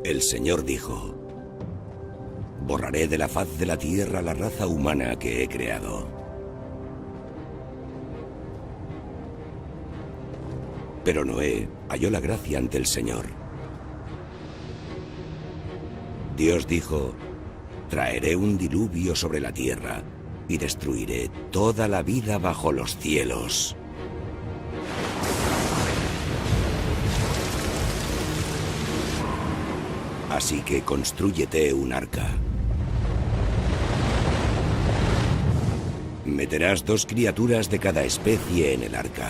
El Señor dijo: borraré de la faz de la tierra la raza humana que he creado. Pero Noé halló la gracia ante el Señor. Dios dijo: traeré un diluvio sobre la tierra y destruiré toda la vida bajo los cielos. Así que constrúyete un arca. Meterás 2 criaturas de cada especie en el arca,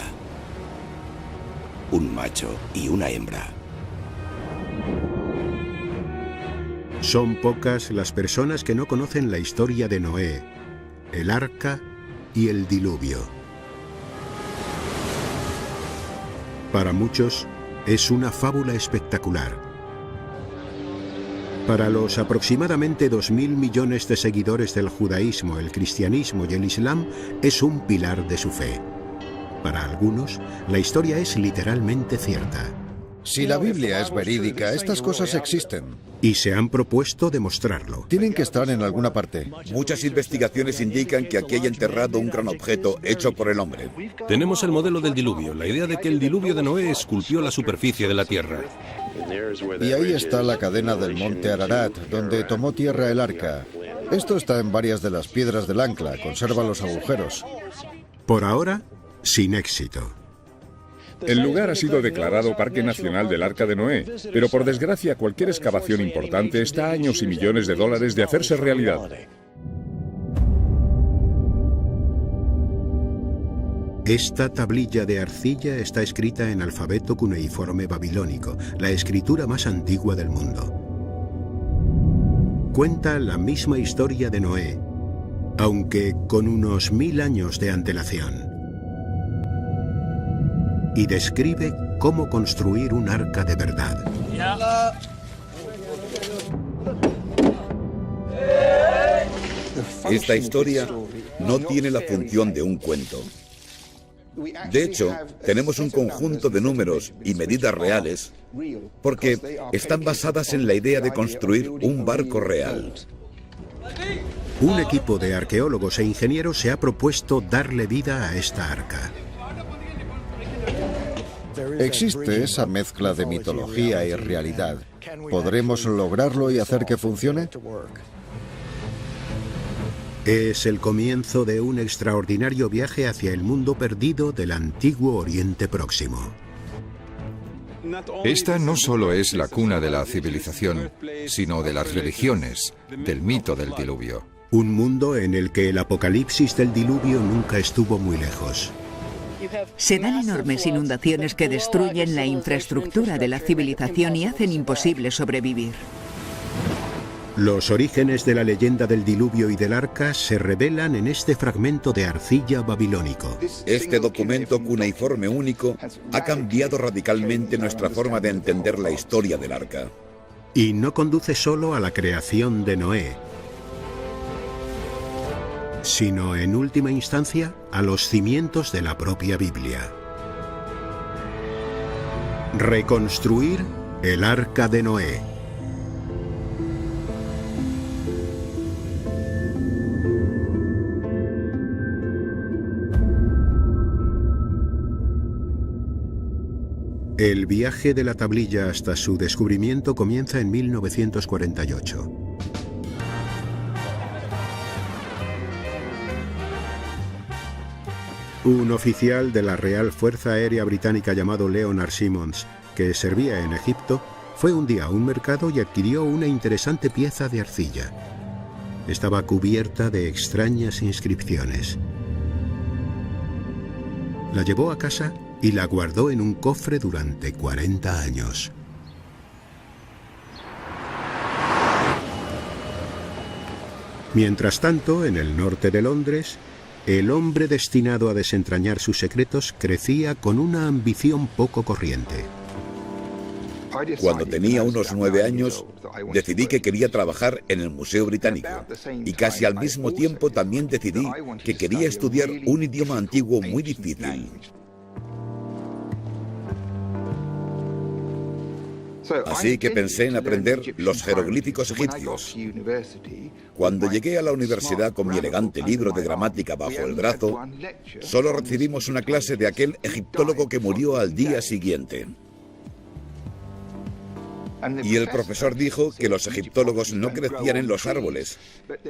un macho y una hembra. Son pocas las personas que no conocen la historia de Noé, el arca y el diluvio. Para muchos es una fábula espectacular. Para los aproximadamente 2.000 millones de seguidores del judaísmo, el cristianismo y el islam, es un pilar de su fe. Para algunos, la historia es literalmente cierta. Si la Biblia es verídica, estas cosas existen. Y se han propuesto demostrarlo. Tienen que estar en alguna parte. Muchas investigaciones indican que aquí hay enterrado un gran objeto hecho por el hombre. Tenemos el modelo del diluvio, la idea de que el diluvio de Noé esculpió la superficie de la tierra. Y ahí está la cadena del monte Ararat, donde tomó tierra el arca. Esto está en varias de las piedras del ancla, conserva los agujeros. Por ahora, sin éxito. El lugar ha sido declarado Parque Nacional del Arca de Noé, pero por desgracia cualquier excavación importante está a años y millones de dólares de hacerse realidad. Esta tablilla de arcilla está escrita en alfabeto cuneiforme babilónico, la escritura más antigua del mundo. Cuenta la misma historia de Noé, aunque con unos 1000 años de antelación. Y describe cómo construir un arca de verdad. Esta historia no tiene la función de un cuento. De hecho, tenemos un conjunto de números y medidas reales porque están basadas en la idea de construir un barco real. Un equipo de arqueólogos e ingenieros se ha propuesto darle vida a esta arca. Existe esa mezcla de mitología y realidad. ¿Podremos lograrlo y hacer que funcione? Es el comienzo de un extraordinario viaje hacia el mundo perdido del antiguo Oriente Próximo. Esta no solo es la cuna de la civilización, sino de las religiones, del mito del diluvio. Un mundo en el que el apocalipsis del diluvio nunca estuvo muy lejos. Se dan enormes inundaciones que destruyen la infraestructura de la civilización y hacen imposible sobrevivir. Los orígenes de la leyenda del diluvio y del arca se revelan en este fragmento de arcilla babilónico. Este documento cuneiforme único ha cambiado radicalmente nuestra forma de entender la historia del arca. Y no conduce solo a la creación de Noé, sino en última instancia a los cimientos de la propia Biblia. Reconstruir el arca de Noé. El viaje de la tablilla hasta su descubrimiento comienza en 1948. Un oficial de la Real Fuerza Aérea Británica llamado Leonard Simmons, que servía en Egipto, fue un día a un mercado y adquirió una interesante pieza de arcilla. Estaba cubierta de extrañas inscripciones. La llevó a casa y la guardó en un cofre durante 40 años. Mientras tanto, en el norte de Londres, el hombre destinado a desentrañar sus secretos crecía con una ambición poco corriente. Cuando tenía unos 9 años, decidí que quería trabajar en el Museo Británico y casi al mismo tiempo también decidí que quería estudiar un idioma antiguo muy difícil. Así que pensé en aprender los jeroglíficos egipcios. Cuando llegué a la universidad con mi elegante libro de gramática bajo el brazo, solo recibimos una clase de aquel egiptólogo que murió al día siguiente. Y el profesor dijo que los egiptólogos no crecían en los árboles,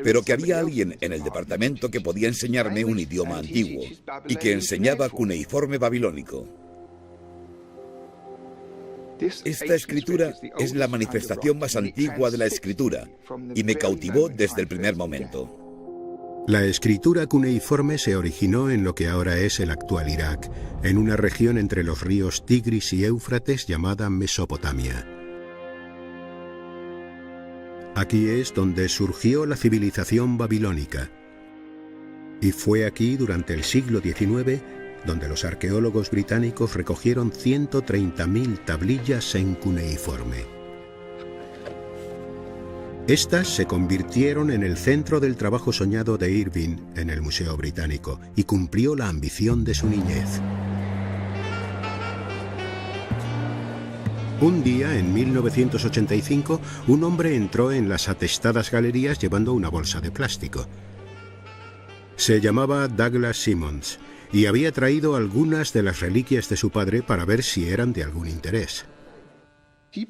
pero que había alguien en el departamento que podía enseñarme un idioma antiguo y que enseñaba cuneiforme babilónico. Esta escritura es la manifestación más antigua de la escritura y me cautivó desde el primer momento. La escritura cuneiforme se originó en lo que ahora es el actual Irak, en una región entre los ríos Tigris y Éufrates llamada Mesopotamia. Aquí es donde surgió la civilización babilónica. Y fue aquí, durante el siglo XIX, donde los arqueólogos británicos recogieron 130.000 tablillas en cuneiforme. Estas se convirtieron en el centro del trabajo soñado de Irving en el Museo Británico y cumplió la ambición de su niñez. Un día, en 1985, un hombre entró en las atestadas galerías llevando una bolsa de plástico. Se llamaba Douglas Simmons y había traído algunas de las reliquias de su padre para ver si eran de algún interés.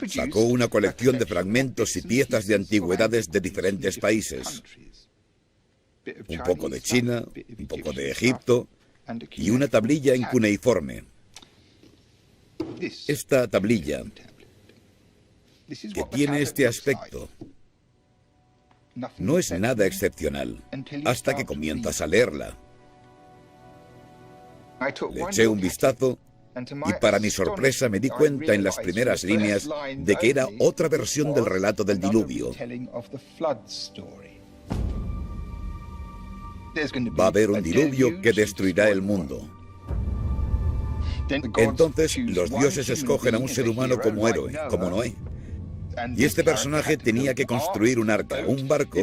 Sacó una colección de fragmentos y piezas de antigüedades de diferentes países. Un poco de China, un poco de Egipto y una tablilla en cuneiforme. Esta tablilla, que tiene este aspecto, no es nada excepcional hasta que comienzas a leerla. Le eché un vistazo y para mi sorpresa me di cuenta en las primeras líneas de que era otra versión del relato del diluvio. Va a haber un diluvio que destruirá el mundo. Entonces los dioses escogen a un ser humano como héroe, como Noé. Y este personaje tenía que construir un arca, un barco,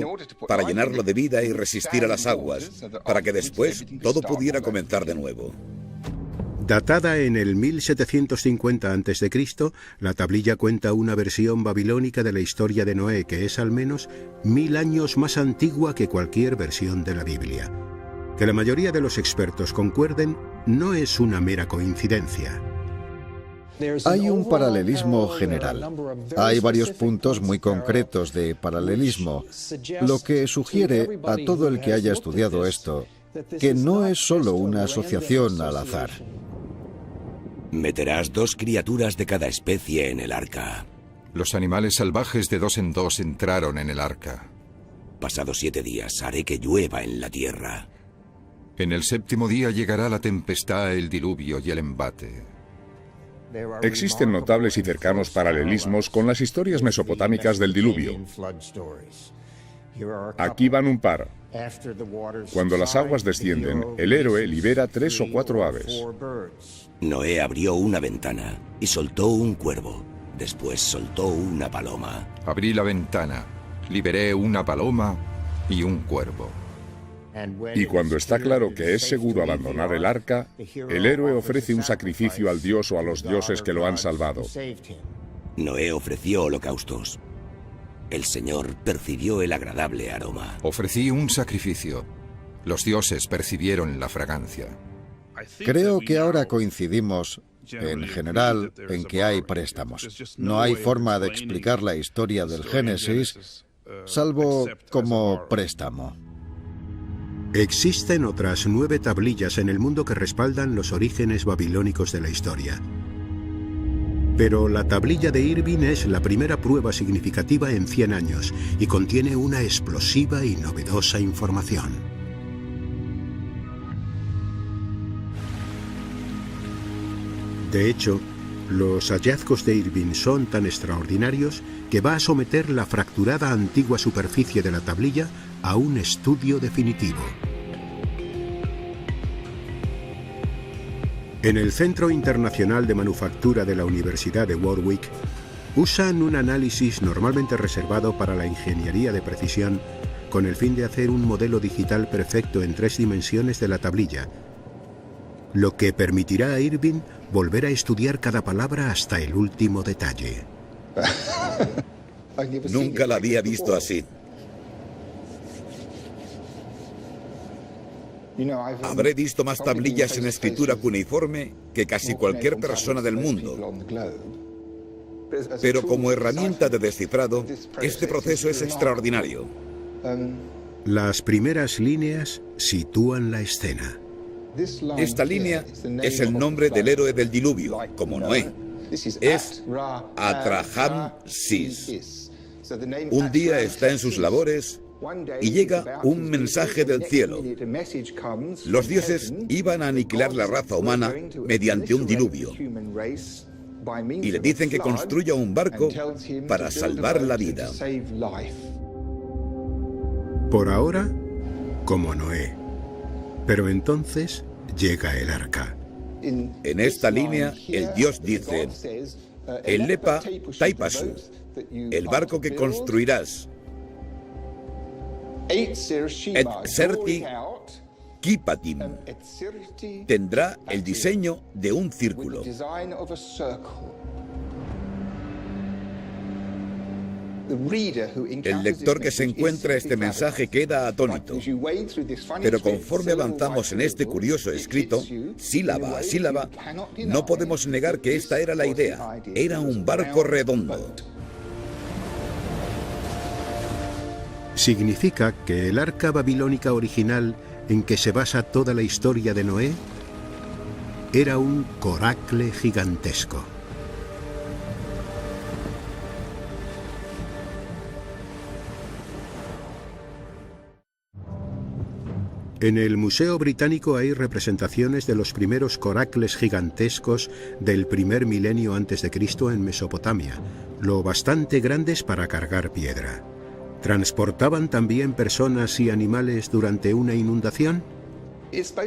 para llenarlo de vida y resistir a las aguas, para que después todo pudiera comenzar de nuevo. Datada en el 1750 a.C., la tablilla cuenta una versión babilónica de la historia de Noé que es al menos 1000 años más antigua que cualquier versión de la Biblia. Que la mayoría de los expertos concuerden no es una mera coincidencia. Hay un paralelismo general. Hay varios puntos muy concretos de paralelismo, lo que sugiere a todo el que haya estudiado esto que no es solo una asociación al azar. Meterás 2 criaturas de cada especie en el arca. Los animales salvajes de 2 en 2 entraron en el arca. Pasados 7 días haré que llueva en la tierra. En el 7º día llegará la tempestad, el diluvio y el embate. Existen notables y cercanos paralelismos con las historias mesopotámicas del diluvio. Aquí van un par. Cuando las aguas descienden, el héroe libera 3 o 4 aves. Noé abrió una ventana y soltó un cuervo. Después soltó una paloma. Abrí la ventana, liberé una paloma y un cuervo. Y cuando está claro que es seguro abandonar el arca, el héroe ofrece un sacrificio al dios o a los dioses que lo han salvado. Noé ofreció holocaustos. El Señor percibió el agradable aroma. Ofrecí un sacrificio. Los dioses percibieron la fragancia. Creo que ahora coincidimos, en general, en que hay préstamos. No hay forma de explicar la historia del Génesis, salvo como préstamo. Existen otras 9 tablillas en el mundo que respaldan los orígenes babilónicos de la historia. Pero la tablilla de Irving es la primera prueba significativa en 100 años y contiene una explosiva y novedosa información. De hecho, los hallazgos de Irving son tan extraordinarios que va a someter la fracturada antigua superficie de la tablilla a un estudio definitivo. En el Centro Internacional de Manufactura de la Universidad de Warwick, usan un análisis normalmente reservado para la ingeniería de precisión con el fin de hacer un modelo digital perfecto en 3 dimensiones de la tablilla, lo que permitirá a Irving volver a estudiar cada palabra hasta el último detalle. Nunca la había visto así. Habré visto más tablillas en escritura cuneiforme que casi cualquier persona del mundo. Pero como herramienta de descifrado, este proceso es extraordinario. Las primeras líneas sitúan la escena. Esta línea es el nombre del héroe del diluvio, como Noé. Es Atraham Sis. Un día está en sus labores y llega un mensaje del cielo. Los dioses iban a aniquilar la raza humana mediante un diluvio. Y le dicen que construya un barco para salvar la vida. Por ahora, como Noé. Pero entonces llega el arca. En esta línea, el dios dice: el lepa taipasu, el barco que construirás. Et serti kipatim, tendrá el diseño de un círculo. El lector que se encuentra este mensaje queda atónito. Pero conforme avanzamos en este curioso escrito, sílaba a sílaba, no podemos negar que esta era la idea. Era un barco redondo. ¿Significa que el arca babilónica original en que se basa toda la historia de Noé era un coracle gigantesco? En el Museo Británico hay representaciones de los primeros coracles gigantescos del primer milenio antes de Cristo en Mesopotamia, lo bastante grandes para cargar piedra. ¿Transportaban también personas y animales durante una inundación?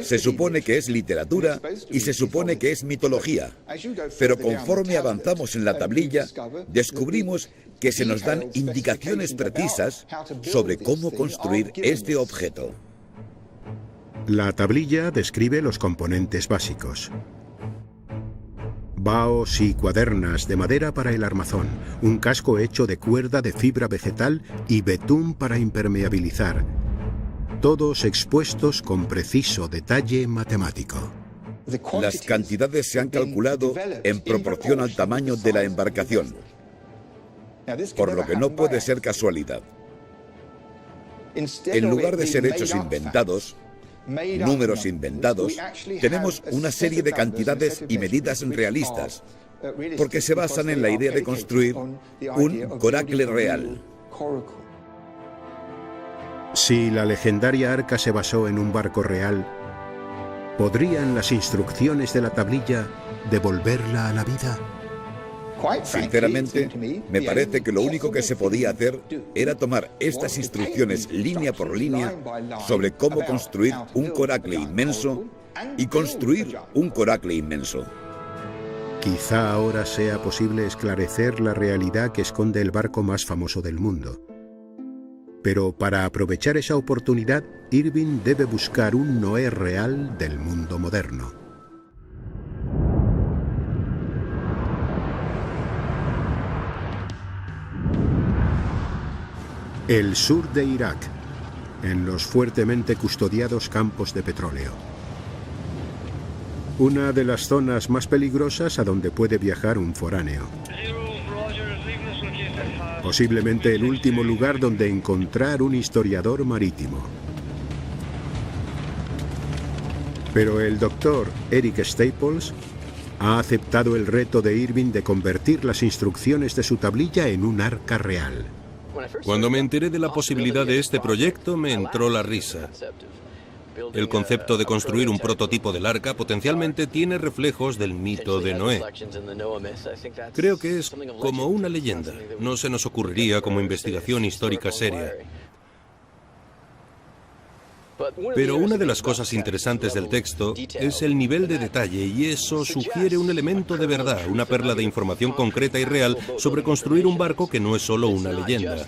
Se supone que es literatura y se supone que es mitología. Pero conforme avanzamos en la tablilla, descubrimos que se nos dan indicaciones precisas sobre cómo construir este objeto. La tablilla describe los componentes básicos. Baos y cuadernas de madera para el armazón, un casco hecho de cuerda de fibra vegetal y betún para impermeabilizar, todos expuestos con preciso detalle matemático. Las cantidades se han calculado en proporción al tamaño de la embarcación, por lo que no puede ser casualidad. En lugar de ser hechos inventados, números inventados, tenemos una serie de cantidades y medidas realistas, porque se basan en la idea de construir un coracle real. Si la legendaria arca se basó en un barco real, ¿podrían las instrucciones de la tablilla devolverla a la vida? Sinceramente, me parece que lo único que se podía hacer era tomar estas instrucciones línea por línea sobre cómo construir un coracle inmenso y construir un coracle inmenso. Quizá ahora sea posible esclarecer la realidad que esconde el barco más famoso del mundo. Pero para aprovechar esa oportunidad, Irving debe buscar un Noé real del mundo moderno. El sur de Irak, en los fuertemente custodiados campos de petróleo. Una de las zonas más peligrosas a donde puede viajar un foráneo. Posiblemente el último lugar donde encontrar un historiador marítimo. Pero el doctor Eric Staples ha aceptado el reto de Irving de convertir las instrucciones de su tablilla en un arca real. Cuando me enteré de la posibilidad de este proyecto, me entró la risa. El concepto de construir un prototipo del arca potencialmente tiene reflejos del mito de Noé. Creo que es como una leyenda. No se nos ocurriría como investigación histórica seria. Pero una de las cosas interesantes del texto es el nivel de detalle, y eso sugiere un elemento de verdad, una perla de información concreta y real sobre construir un barco que no es solo una leyenda.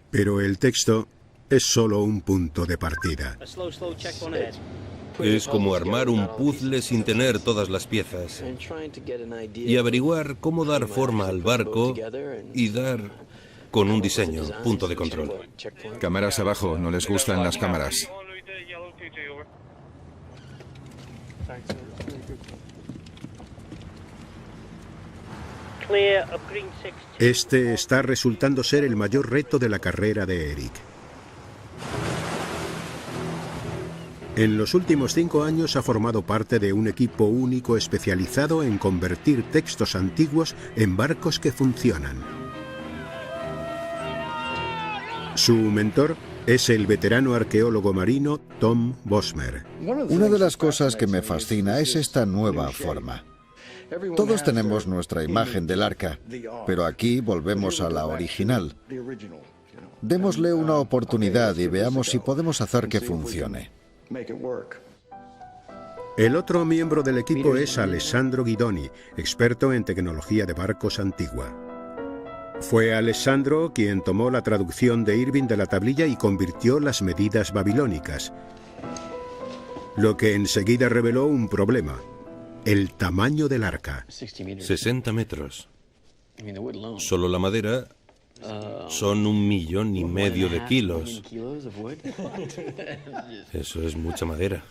Pero el texto es solo un punto de partida. Es como armar un puzzle sin tener todas las piezas y averiguar cómo dar forma al barco y dar con un diseño, punto de control. Cámaras abajo, no les gustan las cámaras. Este está resultando ser el mayor reto de la carrera de Eric. En los últimos 5 años ha formado parte de un equipo único especializado en convertir textos antiguos en barcos que funcionan. Su mentor es el veterano arqueólogo marino Tom Bosmer. Una de las cosas que me fascina es esta nueva forma. Todos tenemos nuestra imagen del arca, pero aquí volvemos a la original. Démosle una oportunidad y veamos si podemos hacer que funcione. El otro miembro del equipo es Alessandro Guidoni, experto en tecnología de barcos antigua. Fue Alessandro quien tomó la traducción de Irving de la tablilla y convirtió las medidas babilónicas, lo que enseguida reveló un problema: el tamaño del arca. 60 metros. Solo la madera son 1,5 millones de kilos. Eso es mucha madera.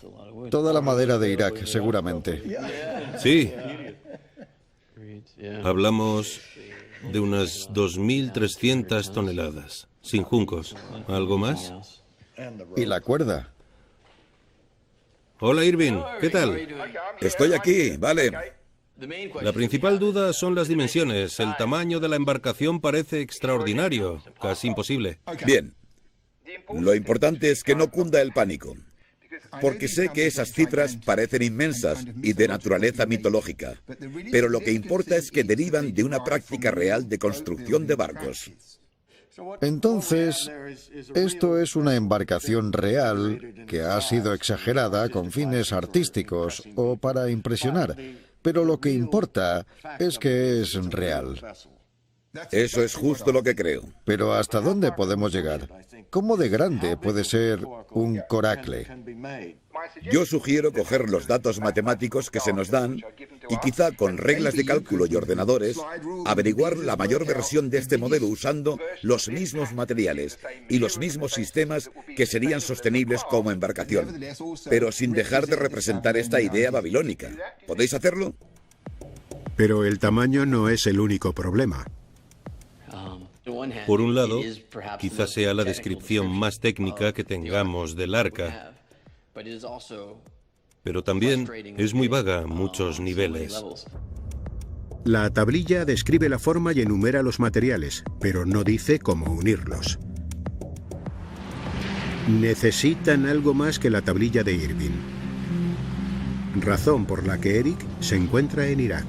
Toda la madera de Irak, seguramente. Sí. Hablamos de unas 2.300 toneladas, sin juncos. ¿Algo más? ¿Y la cuerda? Hola, Irving. ¿Qué tal? Estoy aquí, vale. La principal duda son las dimensiones. El tamaño de la embarcación parece extraordinario, casi imposible. Bien. Lo importante es que no cunda el pánico, porque sé que esas cifras parecen inmensas y de naturaleza mitológica, pero lo que importa es que derivan de una práctica real de construcción de barcos. Entonces, esto es una embarcación real que ha sido exagerada con fines artísticos o para impresionar, pero lo que importa es que es real. Eso es justo lo que creo. Pero ¿hasta dónde podemos llegar? ¿Cómo de grande puede ser un coracle? Yo sugiero coger los datos matemáticos que se nos dan y quizá con reglas de cálculo y ordenadores averiguar la mayor versión de este modelo usando los mismos materiales y los mismos sistemas que serían sostenibles como embarcación, pero sin dejar de representar esta idea babilónica. ¿Podéis hacerlo? Pero el tamaño no es el único problema. Por un lado, quizás sea la descripción más técnica que tengamos del arca, pero también es muy vaga a muchos niveles. La tablilla describe la forma y enumera los materiales, pero no dice cómo unirlos. Necesitan algo más que la tablilla de Irving, razón por la que Eric se encuentra en Irak.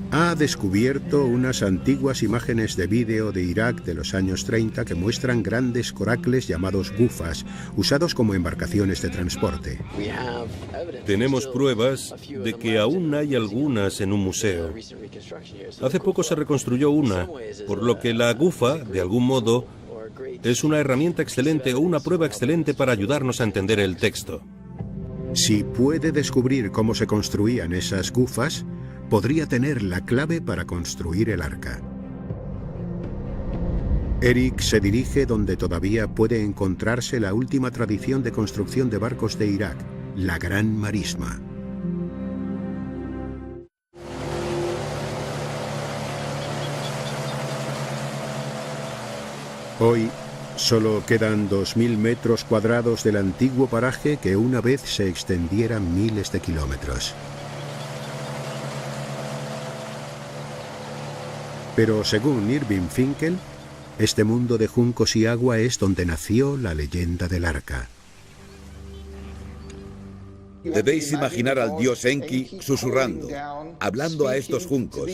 Ha descubierto unas antiguas imágenes de vídeo de Irak de los años 30 que muestran grandes coracles llamados gufas, usados como embarcaciones de transporte. Tenemos pruebas de que aún hay algunas en un museo. Hace poco se reconstruyó una, por lo que la gufa, de algún modo, es una herramienta excelente o una prueba excelente para ayudarnos a entender el texto. Si puede descubrir cómo se construían esas gufas, podría tener la clave para construir el arca. Eric se dirige donde todavía puede encontrarse la última tradición de construcción de barcos de Irak, la Gran Marisma. Hoy solo quedan 2.000 metros cuadrados del antiguo paraje que una vez se extendiera miles de kilómetros. Pero según Irving Finkel, este mundo de juncos y agua es donde nació la leyenda del arca. Debéis imaginar al dios Enki susurrando, hablando a estos juncos.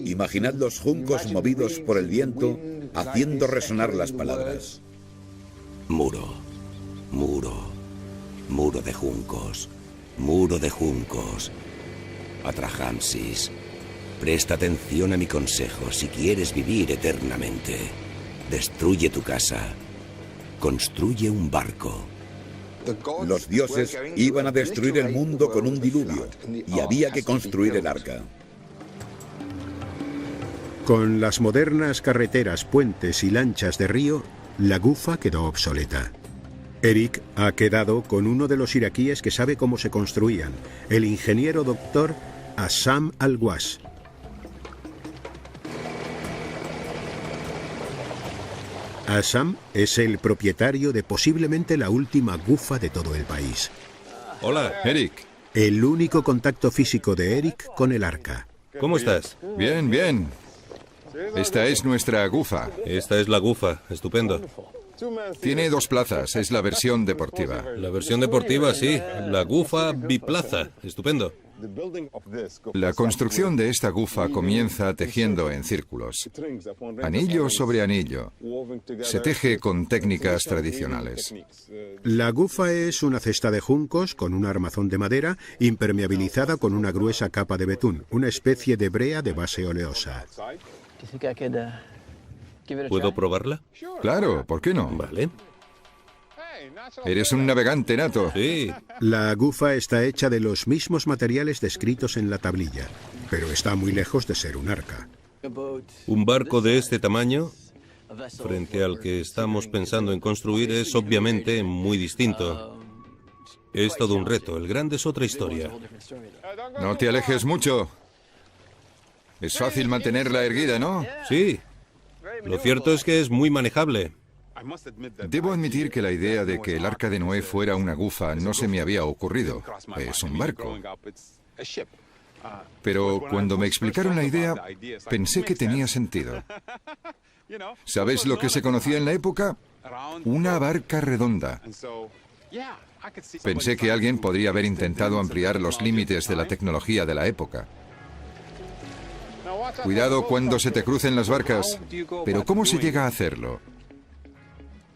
Imaginad los juncos movidos por el viento, haciendo resonar las palabras. Muro, muro, muro de juncos, muro de juncos. Atrahasis, presta atención a mi consejo si quieres vivir eternamente. Destruye tu casa, construye un barco Los dioses iban a destruir el mundo con un diluvio y había que construir el arca. Con las modernas carreteras, puentes y lanchas de río, la Gufa quedó obsoleta. Eric ha quedado con uno de los iraquíes que sabe cómo se construían, el ingeniero doctor Assam Al-Wash. Assam es el propietario de posiblemente la última Gufa de todo el país. Hola, Eric. El único contacto físico de Eric con el arca. ¿cómo estás? Bien, bien. Esta es nuestra Gufa. Esta es la Gufa, estupendo. Tiene 2 plazas, es la versión deportiva. La versión deportiva, sí. La Gufa biplaza, estupendo. La construcción de esta Gufa comienza tejiendo en círculos, anillo sobre anillo. Se teje con técnicas tradicionales. La Gufa es una cesta de juncos con un armazón de madera impermeabilizada con una gruesa capa de betún, una especie de brea de base oleosa. ¿Puedo probarla? Claro, ¿por qué no? Vale. Eres un navegante nato. Sí. La Gufa está hecha de los mismos materiales descritos en la tablilla, pero está muy lejos de ser un arca. Un barco de este tamaño, frente al que estamos pensando en construir, es obviamente muy distinto. Es todo un reto. El grande es otra historia. No te alejes mucho. Es fácil mantenerla erguida, ¿no? Sí. Lo cierto es que es muy manejable. Debo admitir que la idea de que el arca de Noé fuera una Gufa no se me había ocurrido. Es un barco. Pero cuando me explicaron la idea, pensé que tenía sentido. ¿Sabes lo que se conocía en la época? Una barca redonda. Pensé que alguien podría haber intentado ampliar los límites de la tecnología de la época. Cuidado cuando se te crucen las barcas. Pero ¿cómo se llega a hacerlo?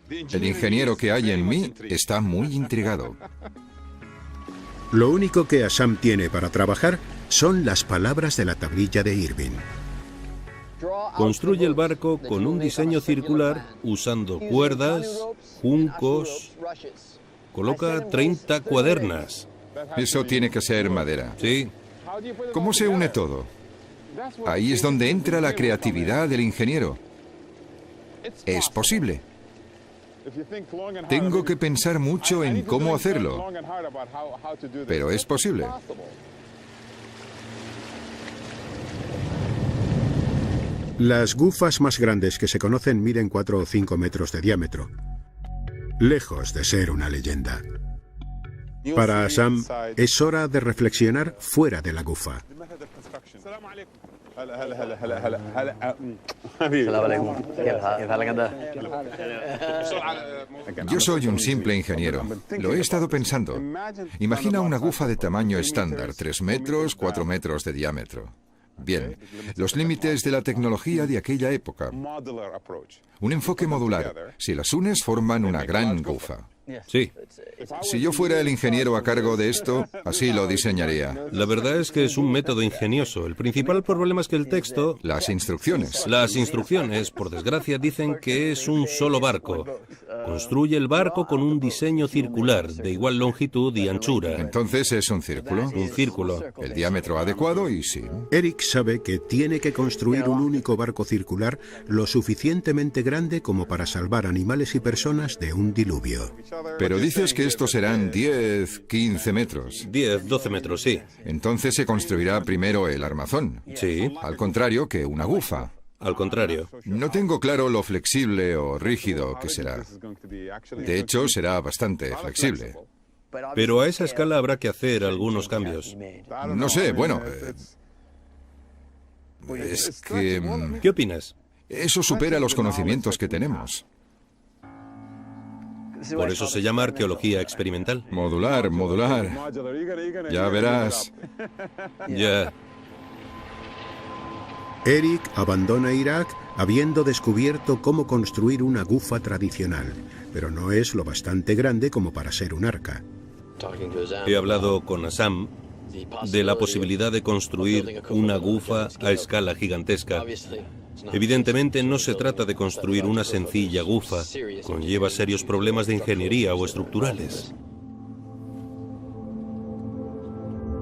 El ingeniero que hay en mí está muy intrigado. Lo único que Assam tiene para trabajar son las palabras de la tablilla de Irving. Construye el barco con un diseño circular usando cuerdas, juncos. Coloca 30 cuadernas. Eso tiene que ser madera. Sí. ¿Cómo se une todo? Ahí es donde entra la creatividad del ingeniero. Es posible. Tengo que pensar mucho en cómo hacerlo, pero es posible. Las gufas más grandes que se conocen miden 4 o 5 metros de diámetro, lejos de ser una leyenda. Para Assam, es hora de reflexionar fuera de la gufa. Yo soy un simple ingeniero. Lo he estado pensando. Imagina una gufa de tamaño estándar, 3 metros, 4 metros de diámetro. Bien, los límites de la tecnología de aquella época. Un enfoque modular. Si las unes, forman una gran gufa. Sí. Si yo fuera el ingeniero a cargo de esto, así lo diseñaría. La verdad es que es un método ingenioso. El principal problema es que el texto... Las instrucciones. Las instrucciones, por desgracia, dicen que es un solo barco. Construye el barco con un diseño circular, de igual longitud y anchura. Entonces es un círculo. Un círculo. El diámetro adecuado y sí. Eric sabe que tiene que construir un único barco circular lo suficientemente grande como para salvar animales y personas de un diluvio. Pero dices que estos serán 10, 15 metros. 10, 12 metros, sí. Entonces se construirá primero el armazón. Sí. Al contrario que una gufa. Al contrario. No tengo claro lo flexible o rígido que será. De hecho, será bastante flexible. Pero a esa escala habrá que hacer algunos cambios. No sé, bueno... es que... ¿Qué opinas? Eso supera los conocimientos que tenemos. Por eso se llama arqueología experimental. Modular, modular. Ya verás. Ya. Eric abandona Irak habiendo descubierto cómo construir una gufa tradicional, pero no es lo bastante grande como para ser un arca. He hablado con Assam de la posibilidad de construir una gufa a escala gigantesca. Evidentemente no se trata de construir una sencilla gufa, conlleva serios problemas de ingeniería o estructurales.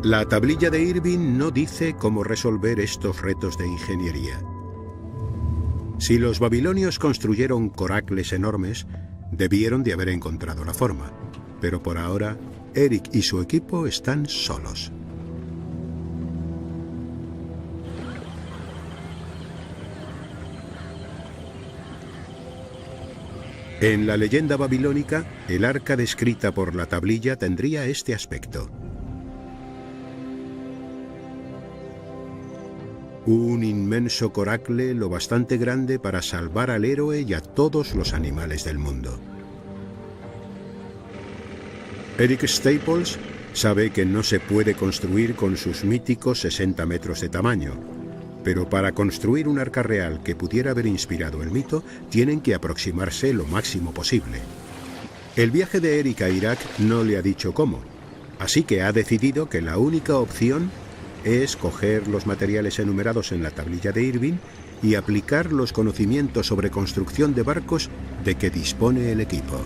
La tablilla de Irving no dice cómo resolver estos retos de ingeniería. Si los babilonios construyeron coracles enormes, debieron de haber encontrado la forma. Pero por ahora, Eric y su equipo están solos. En la leyenda babilónica, el arca descrita por la tablilla tendría este aspecto. Un inmenso coracle lo bastante grande para salvar al héroe y a todos los animales del mundo. Eric Staples sabe que no se puede construir con sus míticos 60 metros de tamaño, pero para construir un arca real que pudiera haber inspirado el mito, tienen que aproximarse lo máximo posible. El viaje de Eric a Irak no le ha dicho cómo, así que ha decidido que la única opción es coger los materiales enumerados en la tablilla de Irving y aplicar los conocimientos sobre construcción de barcos de que dispone el equipo.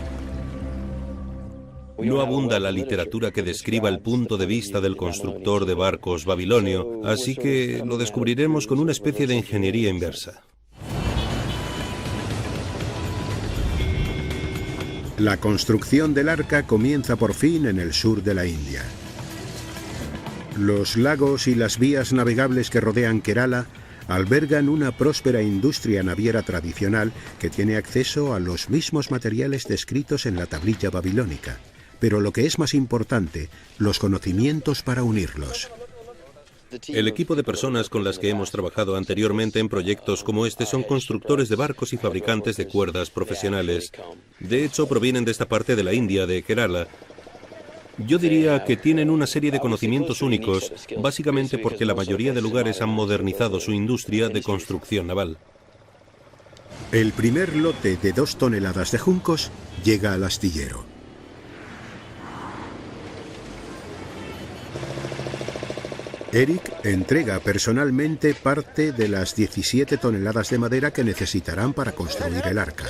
No abunda la literatura que describa el punto de vista del constructor de barcos babilonio, así que lo descubriremos con una especie de ingeniería inversa. La construcción del arca comienza por fin en el sur de la India. Los lagos y las vías navegables que rodean Kerala albergan una próspera industria naviera tradicional que tiene acceso a los mismos materiales descritos en la tablilla babilónica, pero lo que es más importante, los conocimientos para unirlos. El equipo de personas con las que hemos trabajado anteriormente en proyectos como este son constructores de barcos y fabricantes de cuerdas profesionales. De hecho, provienen de esta parte de la India, de Kerala. Yo diría que tienen una serie de conocimientos únicos, básicamente porque la mayoría de lugares han modernizado su industria de construcción naval. El primer lote de 2 toneladas de juncos llega al astillero. Eric entrega personalmente parte de las 17 toneladas de madera que necesitarán para construir el arca.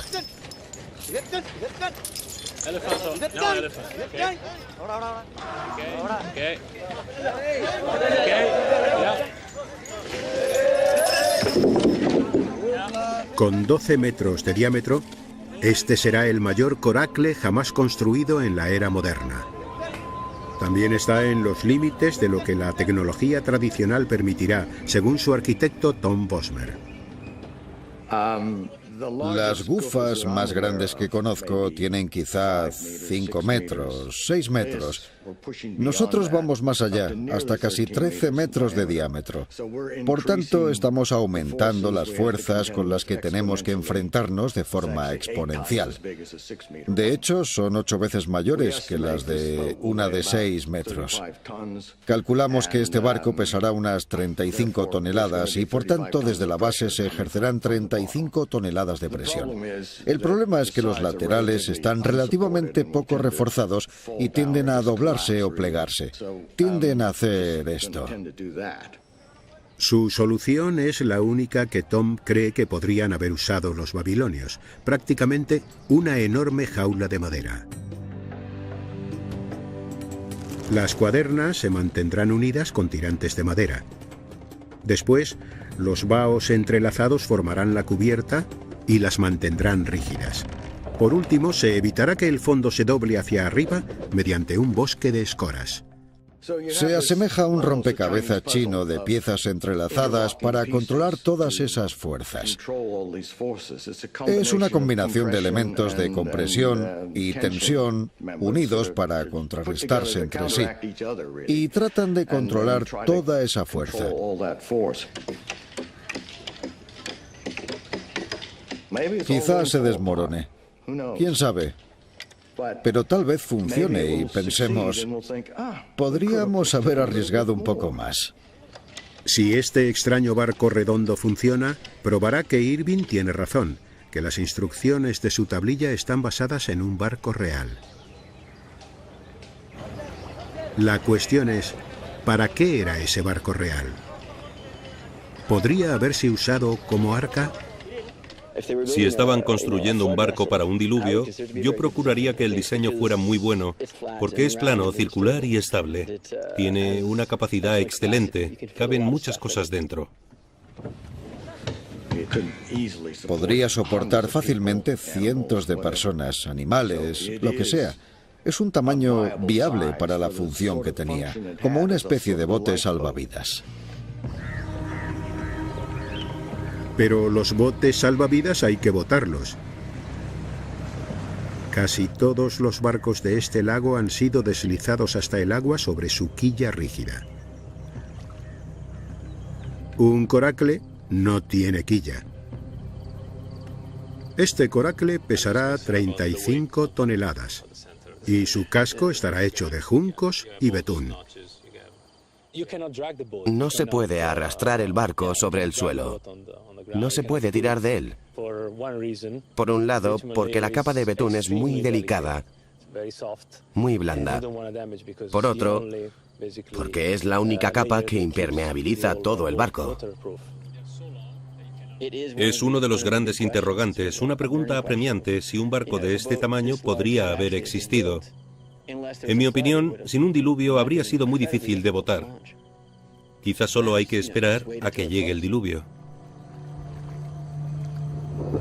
Con 12 metros de diámetro, este será el mayor coracle jamás construido en la era moderna. También está en los límites de lo que la tecnología tradicional permitirá, según su arquitecto Tom Bosmer. Las gufas más grandes que conozco tienen quizá 5 metros, 6 metros. Nosotros vamos más allá, hasta casi 13 metros de diámetro. Por tanto, estamos aumentando las fuerzas con las que tenemos que enfrentarnos de forma exponencial. De hecho, son 8 veces mayores que las de una de 6 metros. Calculamos que este barco pesará unas 35 toneladas y, por tanto, desde la base se ejercerán 35 toneladas de presión. El problema es que los laterales están relativamente poco reforzados y tienden a doblarse o plegarse. Tienden a hacer esto. Su solución es la única que Tom cree que podrían haber usado los babilonios, prácticamente una enorme jaula de madera. Las cuadernas se mantendrán unidas con tirantes de madera. Después, los baos entrelazados formarán la cubierta y las mantendrán rígidas. Por último, se evitará que el fondo se doble hacia arriba mediante un bosque de escoras. Se asemeja a un rompecabezas chino de piezas entrelazadas para controlar todas esas fuerzas. Es una combinación de elementos de compresión y tensión unidos para contrarrestarse entre sí. Y tratan de controlar toda esa fuerza. Quizás se desmorone. ¿Quién sabe? Pero tal vez funcione y pensemos, podríamos haber arriesgado un poco más. Si este extraño barco redondo funciona, probará que Irving tiene razón, que las instrucciones de su tablilla están basadas en un barco real. La cuestión es, ¿para qué era ese barco real? ¿Podría haberse usado como arca? Si estaban construyendo un barco para un diluvio, yo procuraría que el diseño fuera muy bueno, porque es plano, circular y estable. Tiene una capacidad excelente, caben muchas cosas dentro. Podría soportar fácilmente cientos de personas, animales, lo que sea. Es un tamaño viable para la función que tenía, como una especie de bote salvavidas. Pero los botes salvavidas hay que botarlos. Casi todos los barcos de este lago han sido deslizados hasta el agua sobre su quilla rígida. Un coracle no tiene quilla. Este coracle pesará 35 toneladas y su casco estará hecho de juncos y betún. No se puede arrastrar el barco sobre el suelo. No se puede tirar de él. Por un lado, porque la capa de betún es muy delicada, muy blanda. Por otro, porque es la única capa que impermeabiliza todo el barco. Es uno de los grandes interrogantes, una pregunta apremiante si un barco de este tamaño podría haber existido. En mi opinión, sin un diluvio habría sido muy difícil de botar. Quizás solo hay que esperar a que llegue el diluvio.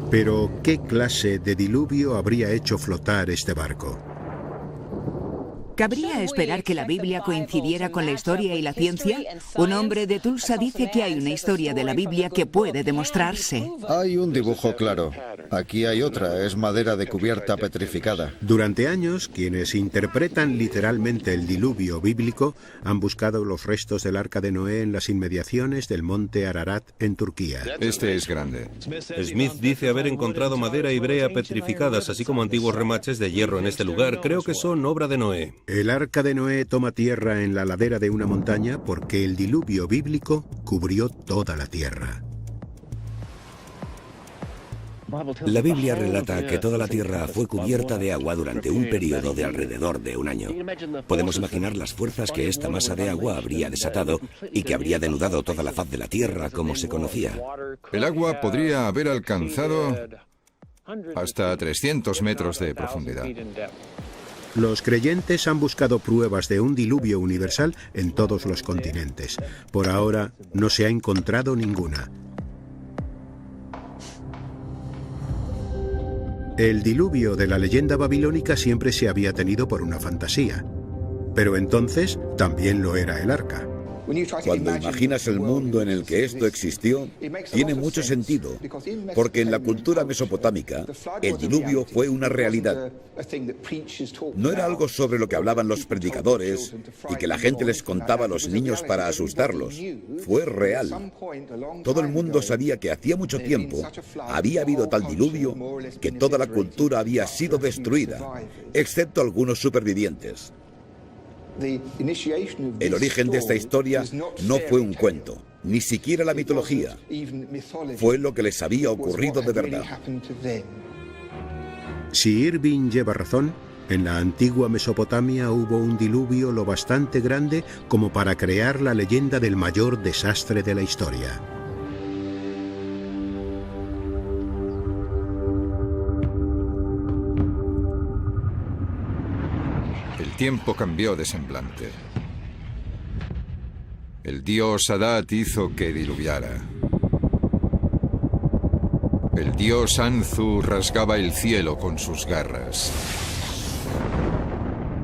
Pero, ¿qué clase de diluvio habría hecho flotar este barco? ¿Cabría esperar que la Biblia coincidiera con la historia y la ciencia? Un hombre de Tulsa dice que hay una historia de la Biblia que puede demostrarse. Hay un dibujo claro. Aquí hay otra, es madera de cubierta petrificada. Durante años, quienes interpretan literalmente el diluvio bíblico han buscado los restos del Arca de Noé en las inmediaciones del monte Ararat en Turquía. Este es grande. Smith dice haber encontrado madera y brea petrificadas, así como antiguos remaches de hierro en este lugar. Creo que son obra de Noé. El Arca de Noé toma tierra en la ladera de una montaña porque el diluvio bíblico cubrió toda la tierra. La Biblia relata que toda la tierra fue cubierta de agua durante un periodo de alrededor de un año. Podemos imaginar las fuerzas que esta masa de agua habría desatado y que habría denudado toda la faz de la tierra como se conocía. El agua podría haber alcanzado hasta 300 metros de profundidad. Los creyentes han buscado pruebas de un diluvio universal en todos los continentes. Por ahora no se ha encontrado ninguna. El diluvio de la leyenda babilónica siempre se había tenido por una fantasía. Pero entonces también lo era el arca. Cuando imaginas el mundo en el que esto existió, tiene mucho sentido, porque en la cultura mesopotámica, el diluvio fue una realidad. No era algo sobre lo que hablaban los predicadores y que la gente les contaba a los niños para asustarlos. Fue real. Todo el mundo sabía que hacía mucho tiempo había habido tal diluvio que toda la cultura había sido destruida, excepto algunos supervivientes. El origen de esta historia no fue un cuento, ni siquiera la mitología. Fue lo que les había ocurrido de verdad. Si Irving lleva razón, en la antigua Mesopotamia hubo un diluvio lo bastante grande como para crear la leyenda del mayor desastre de la historia. El tiempo cambió de semblante. El dios Adat hizo que diluviara. El dios Anzu rasgaba el cielo con sus garras.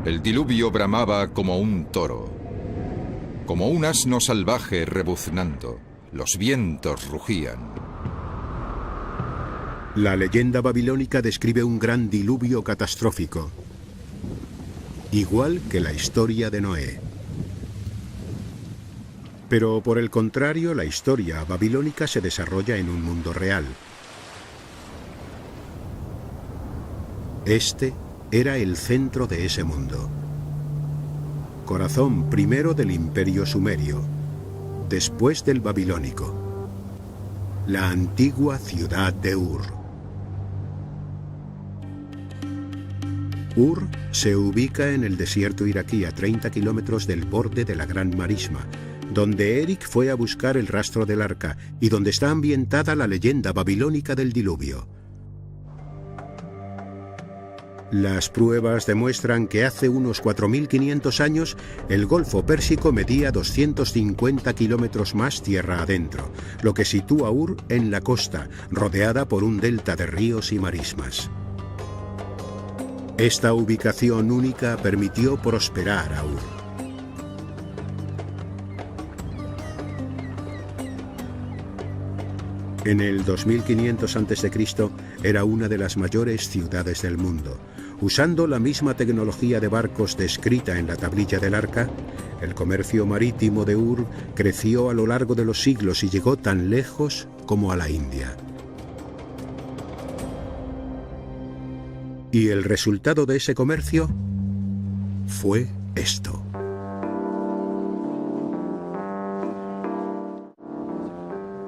El diluvio bramaba como un toro, como un asno salvaje rebuznando. Los vientos rugían. La leyenda babilónica describe un gran diluvio catastrófico, igual que la historia de Noé. Pero por el contrario, la historia babilónica se desarrolla en un mundo real. Este era el centro de ese mundo. Corazón primero del imperio sumerio, después del babilónico. La antigua ciudad de Ur. Ur se ubica en el desierto iraquí a 30 kilómetros del borde de la Gran Marisma, donde Eric fue a buscar el rastro del arca y donde está ambientada la leyenda babilónica del diluvio. Las pruebas demuestran que hace unos 4.500 años el Golfo Pérsico medía 250 kilómetros más tierra adentro, lo que sitúa a Ur en la costa, rodeada por un delta de ríos y marismas. Esta ubicación única permitió prosperar a Ur. En el 2500 a.C. era una de las mayores ciudades del mundo. Usando la misma tecnología de barcos descrita en la tablilla del arca, el comercio marítimo de Ur creció a lo largo de los siglos y llegó tan lejos como a la India. Y el resultado de ese comercio fue esto.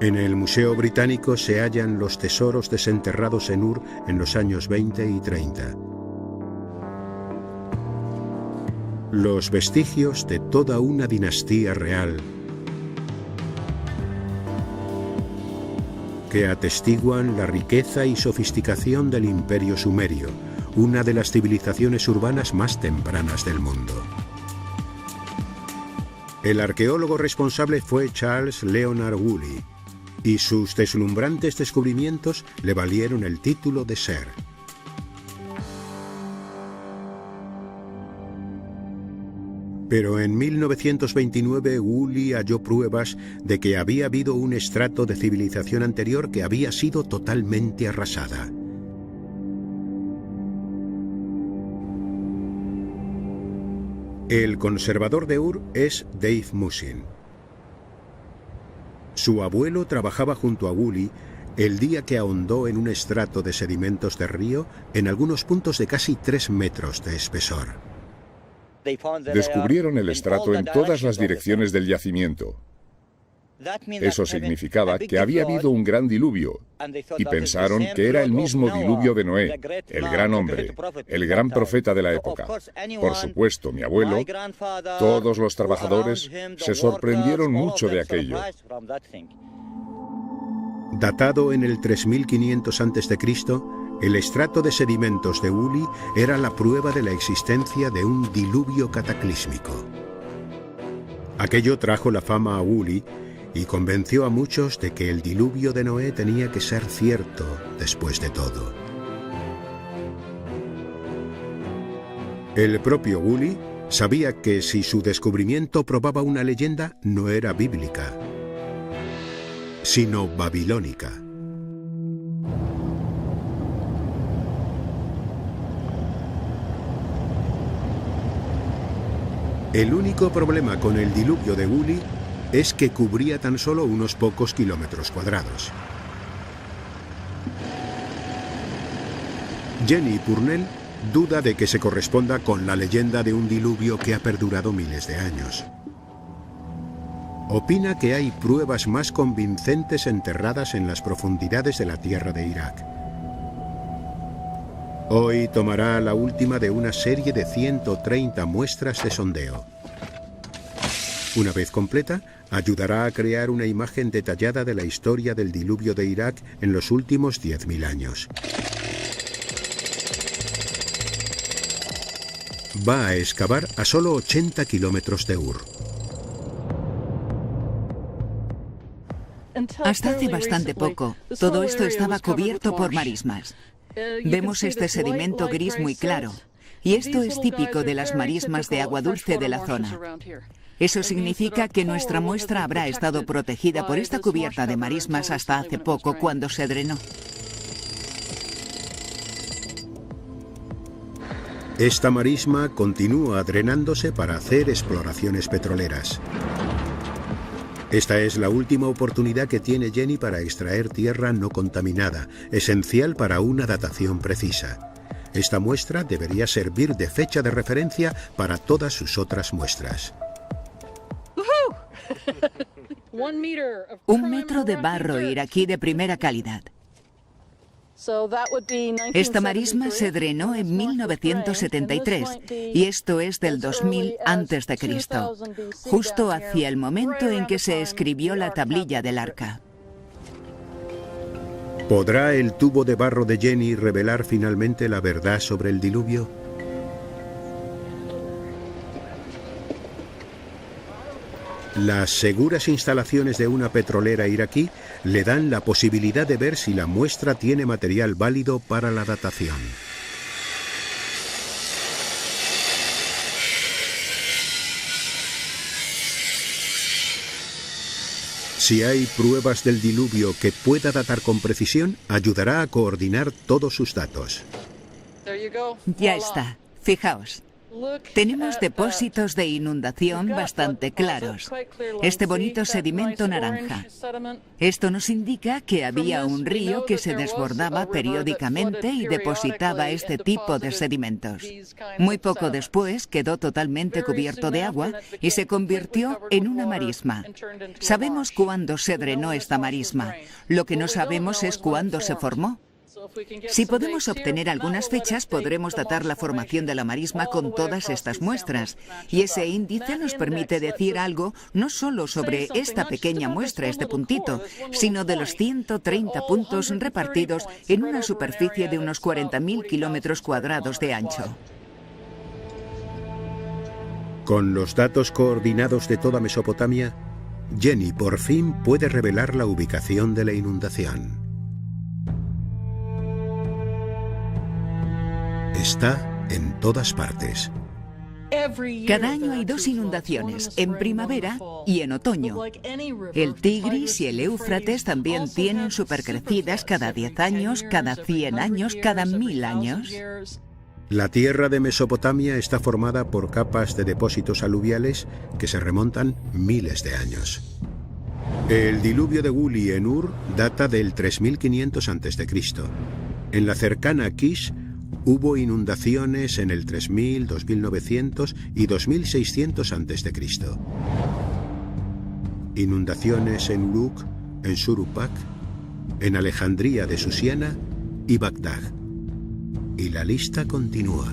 En el Museo Británico se hallan los tesoros desenterrados en Ur en los años 20 y 30. Los vestigios de toda una dinastía real que atestiguan la riqueza y sofisticación del Imperio Sumerio, una de las civilizaciones urbanas más tempranas del mundo. El arqueólogo responsable fue Charles Leonard Woolley, y sus deslumbrantes descubrimientos le valieron el título de Ser. Pero en 1929 Woolley halló pruebas de que había habido un estrato de civilización anterior que había sido totalmente arrasada. El conservador de Ur es Dave Musin. Su abuelo trabajaba junto a Woolley el día que ahondó en un estrato de sedimentos de río en algunos puntos de casi 3 metros de espesor. Descubrieron el estrato en todas las direcciones del yacimiento. Eso significaba que había habido un gran diluvio y pensaron que era el mismo diluvio de Noé, el gran hombre, el gran profeta de la época. Por supuesto, mi abuelo, todos los trabajadores se sorprendieron mucho de aquello. Datado en el 3500 a.C., el estrato de sedimentos de Woolley era la prueba de la existencia de un diluvio cataclísmico. Aquello trajo la fama a Woolley y convenció a muchos de que el diluvio de Noé tenía que ser cierto después de todo. El propio Woolley sabía que si su descubrimiento probaba una leyenda, no era bíblica, sino babilónica. El único problema con el diluvio de Woolley es que cubría tan solo unos pocos kilómetros cuadrados. Jenny Purnell duda de que se corresponda con la leyenda de un diluvio que ha perdurado miles de años. Opina que hay pruebas más convincentes enterradas en las profundidades de la tierra de Irak. Hoy tomará la última de una serie de 130 muestras de sondeo. Una vez completa, ayudará a crear una imagen detallada de la historia del diluvio de Irak en los últimos 10.000 años. Va a excavar a solo 80 kilómetros de Ur. Hasta hace bastante poco, todo esto estaba cubierto por marismas. Vemos este sedimento gris muy claro, y esto es típico de las marismas de agua dulce de la zona. Eso significa que nuestra muestra habrá estado protegida por esta cubierta de marismas hasta hace poco, cuando se drenó. Esta marisma continúa drenándose para hacer exploraciones petroleras. Esta es la última oportunidad que tiene Jenny para extraer tierra no contaminada, esencial para una datación precisa. Esta muestra debería servir de fecha de referencia para todas sus otras muestras. 1 metro de barro iraquí de primera calidad. Esta marisma se drenó en 1973 y esto es del 2000 a.C., justo hacia el momento en que se escribió la tablilla del arca. ¿Podrá el tubo de barro de Jenny revelar finalmente la verdad sobre el diluvio? Las seguras instalaciones de una petrolera iraquí le dan la posibilidad de ver si la muestra tiene material válido para la datación. Si hay pruebas del diluvio que pueda datar con precisión, ayudará a coordinar todos sus datos. Ya está. Fijaos. Tenemos depósitos de inundación bastante claros. Este bonito sedimento naranja. Esto nos indica que había un río que se desbordaba periódicamente y depositaba este tipo de sedimentos. Muy poco después quedó totalmente cubierto de agua y se convirtió en una marisma. Sabemos cuándo se drenó esta marisma. Lo que no sabemos es cuándo se formó. Si podemos obtener algunas fechas, podremos datar la formación de la marisma con todas estas muestras. Y ese índice nos permite decir algo no solo sobre esta pequeña muestra, este puntito, sino de los 130 puntos repartidos en una superficie de unos 40.000 kilómetros cuadrados de ancho. Con los datos coordinados de toda Mesopotamia, Jenny por fin puede revelar la ubicación de la inundación. Está en todas partes. Cada año hay 2 inundaciones, en primavera y en otoño. El Tigris y el Éufrates también tienen supercrecidas cada 10 años, cada 100 años, cada 1000 años. La tierra de Mesopotamia está formada por capas de depósitos aluviales que se remontan miles de años. El diluvio de Guli en Ur data del 3500 a.C. En la cercana Kish hubo inundaciones en el 3000, 2900 y 2600 a.C. Inundaciones en Uruk, en Surupak, en Alejandría de Susiana y Bagdad. Y la lista continúa.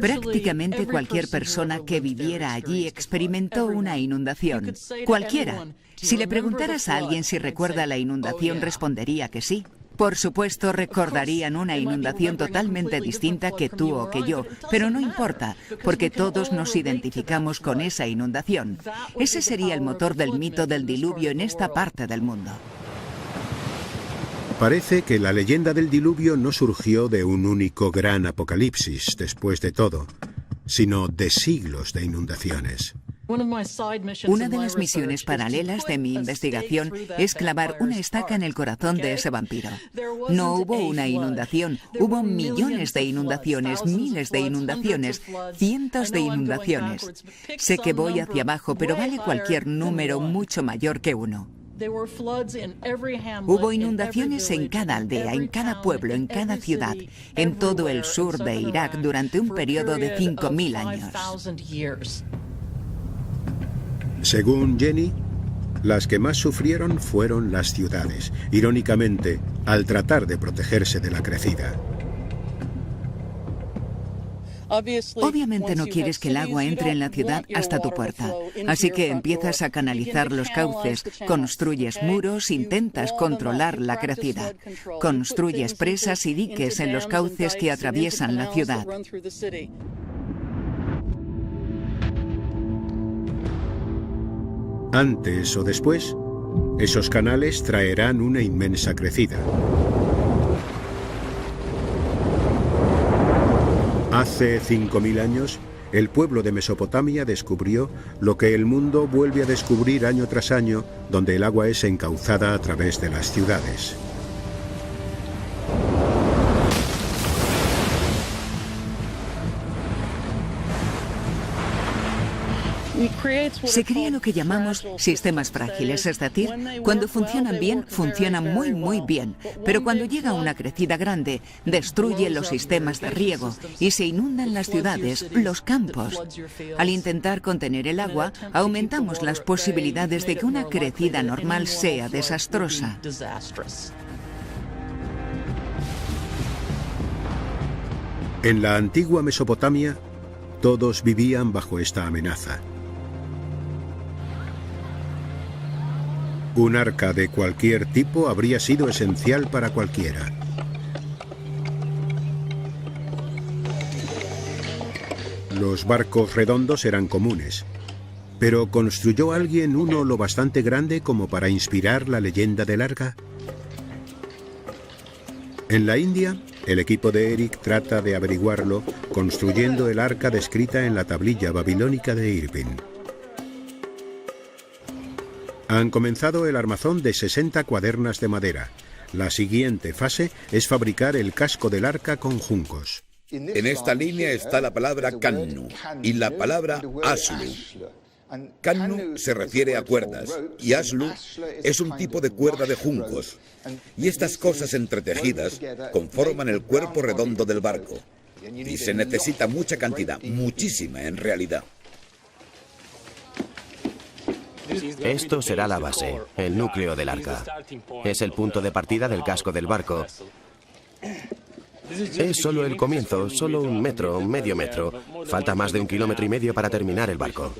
Prácticamente cualquier persona que viviera allí experimentó una inundación. Cualquiera. Si le preguntaras a alguien si recuerda la inundación, respondería que sí. Por supuesto, recordarían una inundación totalmente distinta que tú o que yo, pero no importa, porque todos nos identificamos con esa inundación. Ese sería el motor del mito del diluvio en esta parte del mundo. Parece que la leyenda del diluvio no surgió de un único gran apocalipsis, después de todo, sino de siglos de inundaciones. Una de las misiones paralelas de mi investigación es clavar una estaca en el corazón de ese vampiro. No hubo una inundación, hubo millones de inundaciones, miles de inundaciones, cientos de inundaciones. Sé que voy hacia abajo, pero vale cualquier número mucho mayor que 1. Hubo inundaciones en cada aldea, en cada pueblo, en cada ciudad, en todo el sur de Irak durante un periodo de 5000 años. Según Jenny, las que más sufrieron fueron las ciudades, irónicamente, al tratar de protegerse de la crecida. Obviamente no quieres que el agua entre en la ciudad hasta tu puerta, así que empiezas a canalizar los cauces, construyes muros, intentas controlar la crecida, construyes presas y diques en los cauces que atraviesan la ciudad. Antes o después, esos canales traerán una inmensa crecida. Hace 5000 años, el pueblo de Mesopotamia descubrió lo que el mundo vuelve a descubrir año tras año, donde el agua es encauzada a través de las ciudades. Se crea lo que llamamos sistemas frágiles, es decir, cuando funcionan bien, funcionan muy bien, pero cuando llega una crecida grande, destruye los sistemas de riego y se inundan las ciudades, los campos. Al intentar contener el agua, aumentamos las posibilidades de que una crecida normal sea desastrosa. En la antigua Mesopotamia, todos vivían bajo esta amenaza. Un arca de cualquier tipo habría sido esencial para cualquiera. Los barcos redondos eran comunes, pero ¿construyó alguien uno lo bastante grande como para inspirar la leyenda del arca? En la India, el equipo de Eric trata de averiguarlo construyendo el arca descrita en la tablilla babilónica de Irving. Han comenzado el armazón de 60 cuadernas de madera. La siguiente fase es fabricar el casco del arca con juncos. En esta línea está la palabra kannu y la palabra aslu. Kannu se refiere a cuerdas y aslu es un tipo de cuerda de juncos. Y estas cosas entretejidas conforman el cuerpo redondo del barco. Y se necesita mucha cantidad, muchísima en realidad. Esto será la base, el núcleo del arca. Es el punto de partida del casco del barco. Es solo el comienzo, solo 1 metro, medio metro. Falta más de 1,5 kilómetros para terminar el barco.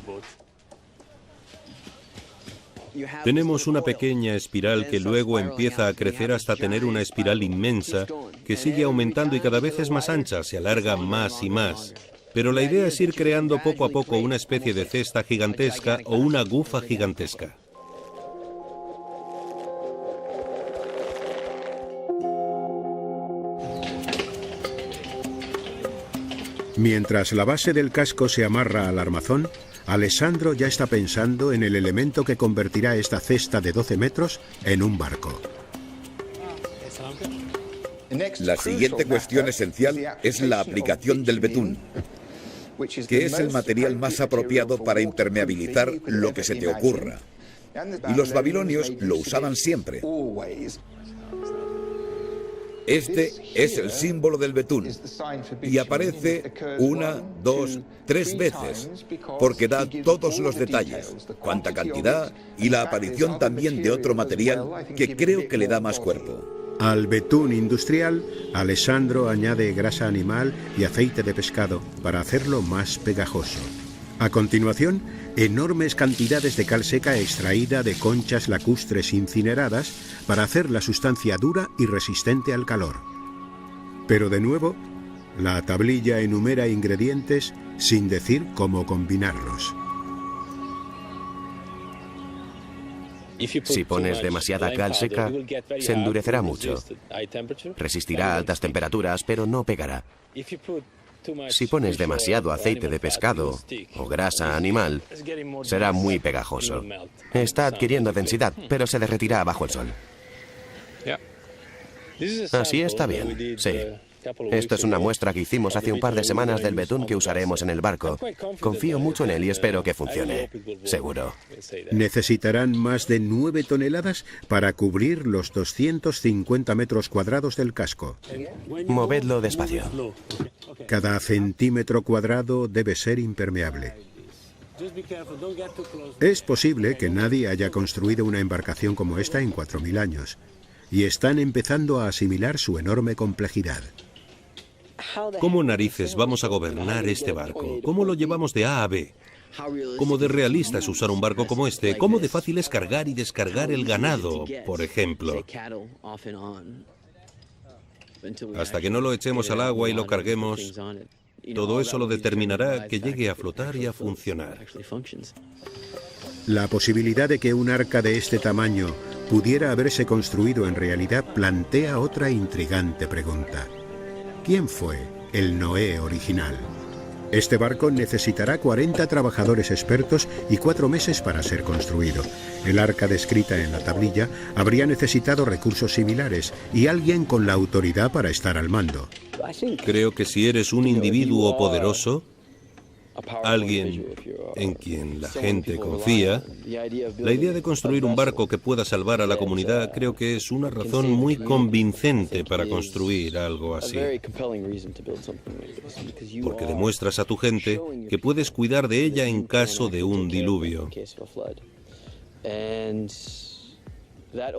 Tenemos una pequeña espiral que luego empieza a crecer hasta tener una espiral inmensa que sigue aumentando y cada vez es más ancha, se alarga más y más. Pero la idea es ir creando poco a poco una especie de cesta gigantesca o una gufa gigantesca. Mientras la base del casco se amarra al armazón, Alessandro ya está pensando en el elemento que convertirá esta cesta de 12 metros en un barco. La siguiente cuestión esencial es la aplicación del betún, que es el material más apropiado para impermeabilizar lo que se te ocurra. Y los babilonios lo usaban siempre. Este es el símbolo del betún y aparece 1, 2, 3 veces porque da todos los detalles, cuánta cantidad y la aparición también de otro material que creo que le da más cuerpo. Al betún industrial, Alessandro añade grasa animal y aceite de pescado para hacerlo más pegajoso. A continuación, enormes cantidades de cal seca extraída de conchas lacustres incineradas para hacer la sustancia dura y resistente al calor. Pero de nuevo, la tablilla enumera ingredientes sin decir cómo combinarlos. Si pones demasiada cal seca, se endurecerá mucho. Resistirá a altas temperaturas, pero no pegará. Si pones demasiado aceite de pescado o grasa animal, será muy pegajoso. Está adquiriendo densidad, pero se derretirá bajo el sol. Así está bien, sí. Esto es una muestra que hicimos hace un par de semanas del betún que usaremos en el barco. Confío mucho en él y espero que funcione. Seguro. Necesitarán más de 9 toneladas para cubrir los 250 metros cuadrados del casco. Movedlo despacio. Cada centímetro cuadrado debe ser impermeable. Es posible que nadie haya construido una embarcación como esta en 4000 años, y están empezando a asimilar su enorme complejidad. ¿Cómo narices vamos a gobernar este barco? ¿Cómo lo llevamos de A a B? ¿Cómo de realista es usar un barco como este? ¿Cómo de fácil es cargar y descargar el ganado, por ejemplo? Hasta que no lo echemos al agua y lo carguemos, todo eso lo determinará que llegue a flotar y a funcionar. La posibilidad de que un arca de este tamaño pudiera haberse construido en realidad plantea otra intrigante pregunta. ¿Quién fue el Noé original? Este barco necesitará 40 trabajadores expertos y 4 meses para ser construido. El arca descrita en la tablilla habría necesitado recursos similares y alguien con la autoridad para estar al mando. Creo que si eres un individuo poderoso, alguien en quien la gente confía, la idea de construir un barco que pueda salvar a la comunidad creo que es una razón muy convincente para construir algo así. Porque demuestras a tu gente que puedes cuidar de ella en caso de un diluvio.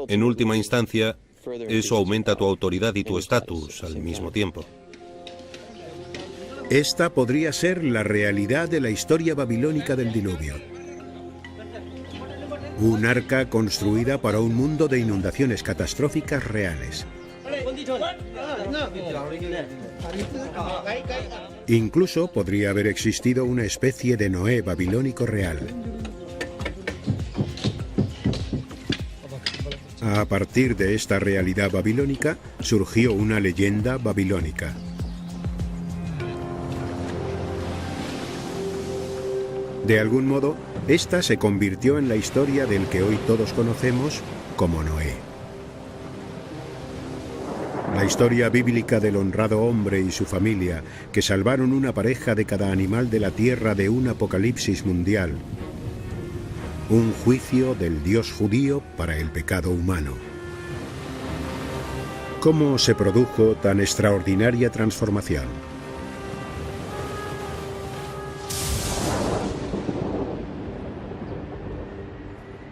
En última instancia, eso aumenta tu autoridad y tu estatus al mismo tiempo. Esta podría ser la realidad de la historia babilónica del diluvio. Un arca construida para un mundo de inundaciones catastróficas reales. Incluso podría haber existido una especie de Noé babilónico real. A partir de esta realidad babilónica surgió una leyenda babilónica. De algún modo, esta se convirtió en la historia del que hoy todos conocemos como Noé. La historia bíblica del honrado hombre y su familia que salvaron una pareja de cada animal de la tierra de un apocalipsis mundial. Un juicio del Dios judío para el pecado humano. ¿Cómo se produjo tan extraordinaria transformación?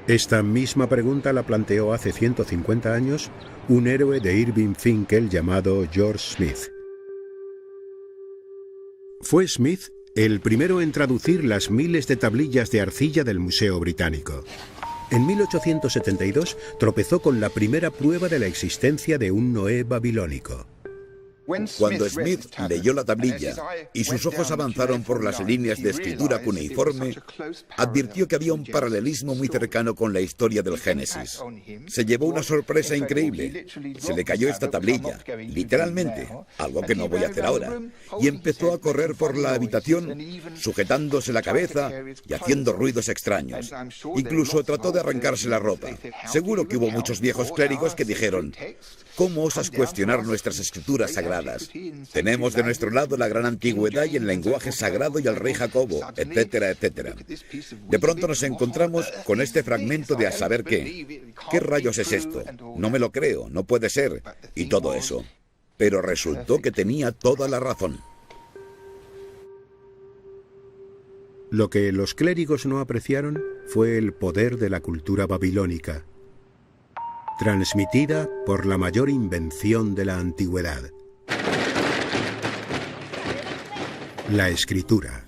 Esta misma pregunta la planteó hace 150 años un héroe de Irving Finkel llamado George Smith. Fue Smith el primero en traducir las miles de tablillas de arcilla del Museo Británico. En 1872 tropezó con la primera prueba de la existencia de un Noé babilónico. Cuando Smith leyó la tablilla y sus ojos avanzaron por las líneas de escritura cuneiforme, advirtió que había un paralelismo muy cercano con la historia del Génesis. Se llevó una sorpresa increíble. Se le cayó esta tablilla, literalmente, algo que no voy a hacer ahora, y empezó a correr por la habitación, sujetándose la cabeza y haciendo ruidos extraños. Incluso trató de arrancarse la ropa. Seguro que hubo muchos viejos clérigos que dijeron: ¿cómo osas cuestionar nuestras escrituras sagradas? Tenemos de nuestro lado la gran antigüedad y el lenguaje sagrado y al rey Jacobo, etcétera, etcétera. De pronto nos encontramos con este fragmento de a saber qué. ¿Qué rayos es esto? No me lo creo, no puede ser. Y todo eso. Pero resultó que tenía toda la razón. Lo que los clérigos no apreciaron fue el poder de la cultura babilónica, transmitida por la mayor invención de la antigüedad: la escritura.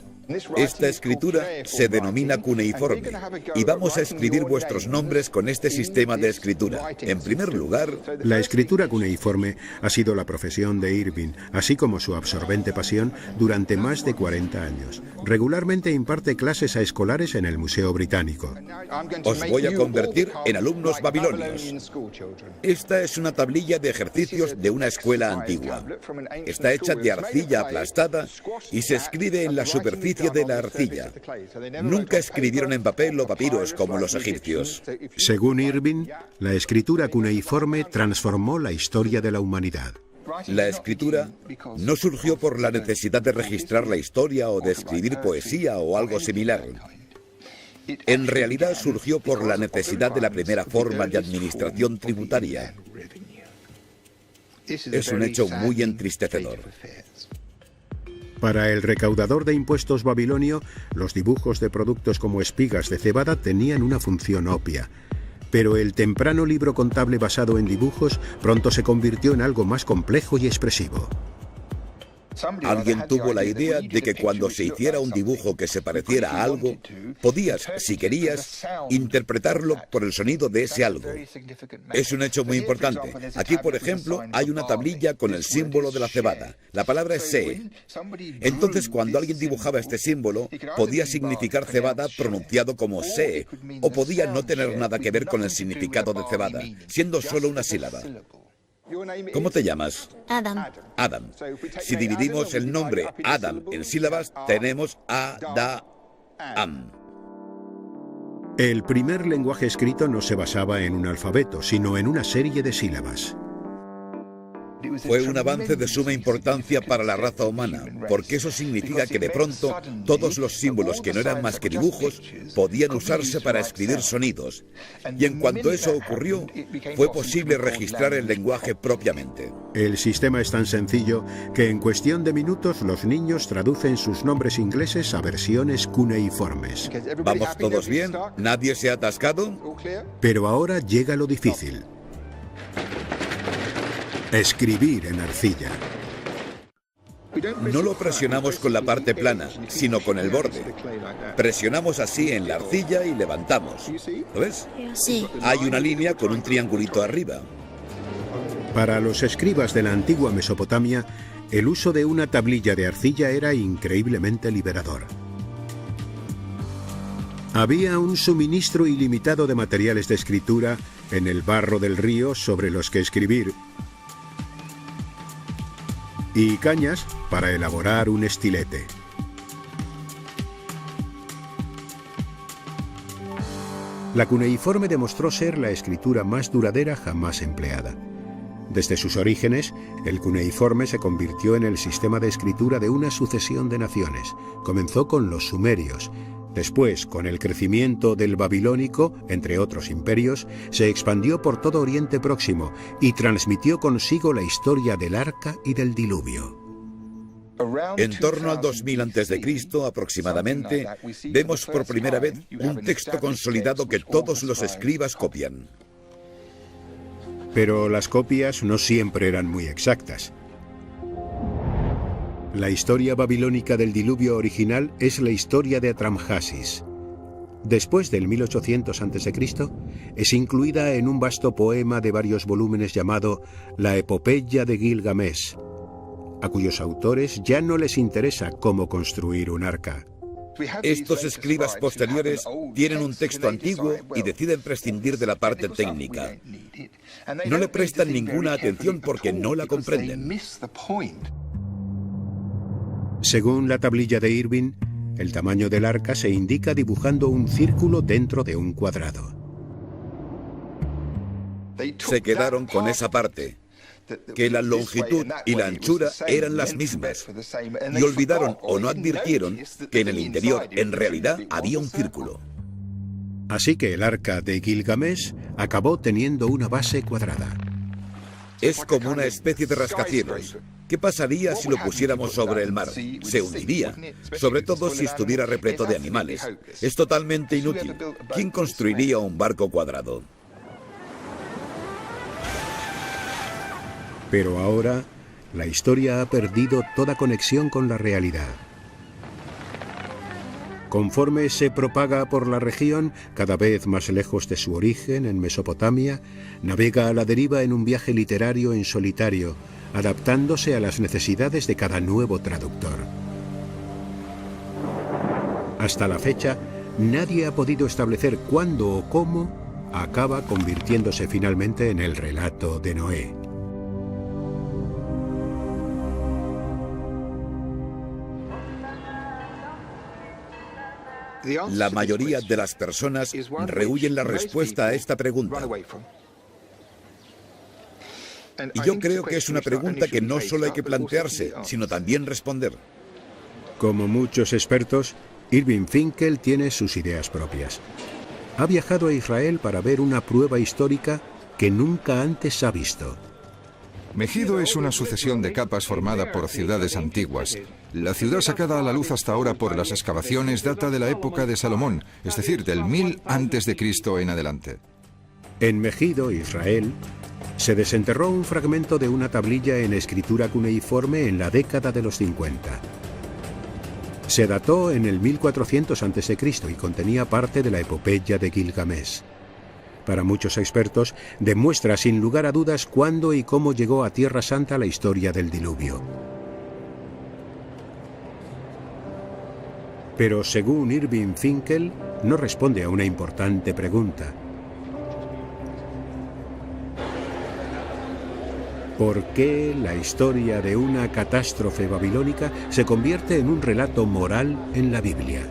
Esta escritura se denomina cuneiforme y vamos a escribir vuestros nombres con este sistema de escritura. En primer lugar, la escritura cuneiforme ha sido la profesión de Irving, así como su absorbente pasión, durante más de 40 años. Regularmente imparte clases a escolares en el Museo Británico. Os voy a convertir en alumnos babilonios. Esta es una tablilla de ejercicios de una escuela antigua. Está hecha de arcilla aplastada y se escribe en la superficie de la arcilla. Nunca escribieron en papel o papiros como los egipcios. Según Irving, la escritura cuneiforme transformó la historia de la humanidad. La escritura no surgió por la necesidad de registrar la historia o de escribir poesía o algo similar. En realidad surgió por la necesidad de la primera forma de administración tributaria. Es un hecho muy entristecedor. Para el recaudador de impuestos babilonio, los dibujos de productos como espigas de cebada tenían una función obvia. Pero el temprano libro contable basado en dibujos pronto se convirtió en algo más complejo y expresivo. Alguien tuvo la idea de que cuando se hiciera un dibujo que se pareciera a algo, podías, si querías, interpretarlo por el sonido de ese algo. Es un hecho muy importante. Aquí, por ejemplo, hay una tablilla con el símbolo de la cebada. La palabra es se. Entonces, cuando alguien dibujaba este símbolo, podía significar cebada pronunciado como se, o podía no tener nada que ver con el significado de cebada, siendo solo una sílaba. ¿Cómo te llamas? Adam. Adam. Si dividimos el nombre Adam en sílabas, tenemos Ada-am. El primer lenguaje escrito no se basaba en un alfabeto, sino en una serie de sílabas. Fue un avance de suma importancia para la raza humana, porque eso significa que de pronto todos los símbolos que no eran más que dibujos podían usarse para escribir sonidos. Y en cuanto eso ocurrió, fue posible registrar el lenguaje propiamente. El sistema es tan sencillo que en cuestión de minutos los niños traducen sus nombres ingleses a versiones cuneiformes. ¿Vamos todos bien? ¿Nadie se ha atascado? Pero ahora llega lo difícil. Escribir en arcilla. No lo presionamos con la parte plana, sino con el borde. Presionamos así en la arcilla y levantamos. ¿Lo ves? Sí. Hay una línea con un triangulito arriba. Para los escribas de la antigua Mesopotamia, el uso de una tablilla de arcilla era increíblemente liberador. Había un suministro ilimitado de materiales de escritura en el barro del río sobre los que escribir, y cañas para elaborar un estilete. La cuneiforme demostró ser la escritura más duradera jamás empleada. Desde sus orígenes, el cuneiforme se convirtió en el sistema de escritura de una sucesión de naciones. Comenzó con los sumerios. Después, con el crecimiento del babilónico, entre otros imperios, se expandió por todo Oriente Próximo y transmitió consigo la historia del Arca y del Diluvio. En torno al 2000 a.C. aproximadamente, vemos por primera vez un texto consolidado que todos los escribas copian. Pero las copias no siempre eran muy exactas. La historia babilónica del diluvio original es la historia de Atramhasis. Después del 1800 a.C., es incluida en un vasto poema de varios volúmenes llamado La Epopeya de Gilgamesh, a cuyos autores ya no les interesa cómo construir un arca. Estos escribas posteriores tienen un texto antiguo y deciden prescindir de la parte técnica. No le prestan ninguna atención porque no la comprenden. Según la tablilla de Irving, el tamaño del arca se indica dibujando un círculo dentro de un cuadrado. Se quedaron con esa parte, que la longitud y la anchura eran las mismas, y olvidaron o no advirtieron que en el interior, en realidad, había un círculo. Así que el arca de Gilgamesh acabó teniendo una base cuadrada. Es como una especie de rascacielos. ¿Qué pasaría si lo pusiéramos sobre el mar? Se hundiría, sobre todo si estuviera repleto de animales. Es totalmente inútil. ¿Quién construiría un barco cuadrado? Pero ahora, la historia ha perdido toda conexión con la realidad. Conforme se propaga por la región, cada vez más lejos de su origen, en Mesopotamia, navega a la deriva en un viaje literario en solitario, adaptándose a las necesidades de cada nuevo traductor. Hasta la fecha, nadie ha podido establecer cuándo o cómo acaba convirtiéndose finalmente en el relato de Noé. La mayoría de las personas rehúyen la respuesta a esta pregunta. Y yo creo que es una pregunta que no solo hay que plantearse, sino también responder. Como muchos expertos, Irving Finkel tiene sus ideas propias. Ha viajado a Israel para ver una prueba histórica que nunca antes ha visto. Megido es una sucesión de capas formada por ciudades antiguas. La ciudad sacada a la luz hasta ahora por las excavaciones data de la época de Salomón, es decir, del 1000 a.C. en adelante. En Megido, Israel, se desenterró un fragmento de una tablilla en escritura cuneiforme en la década de los 50. Se dató en el 1400 a.C. y contenía parte de la epopeya de Gilgamesh. Para muchos expertos, demuestra sin lugar a dudas cuándo y cómo llegó a Tierra Santa la historia del diluvio. Pero según Irving Finkel, no responde a una importante pregunta. ¿Por qué la historia de una catástrofe babilónica se convierte en un relato moral en la Biblia?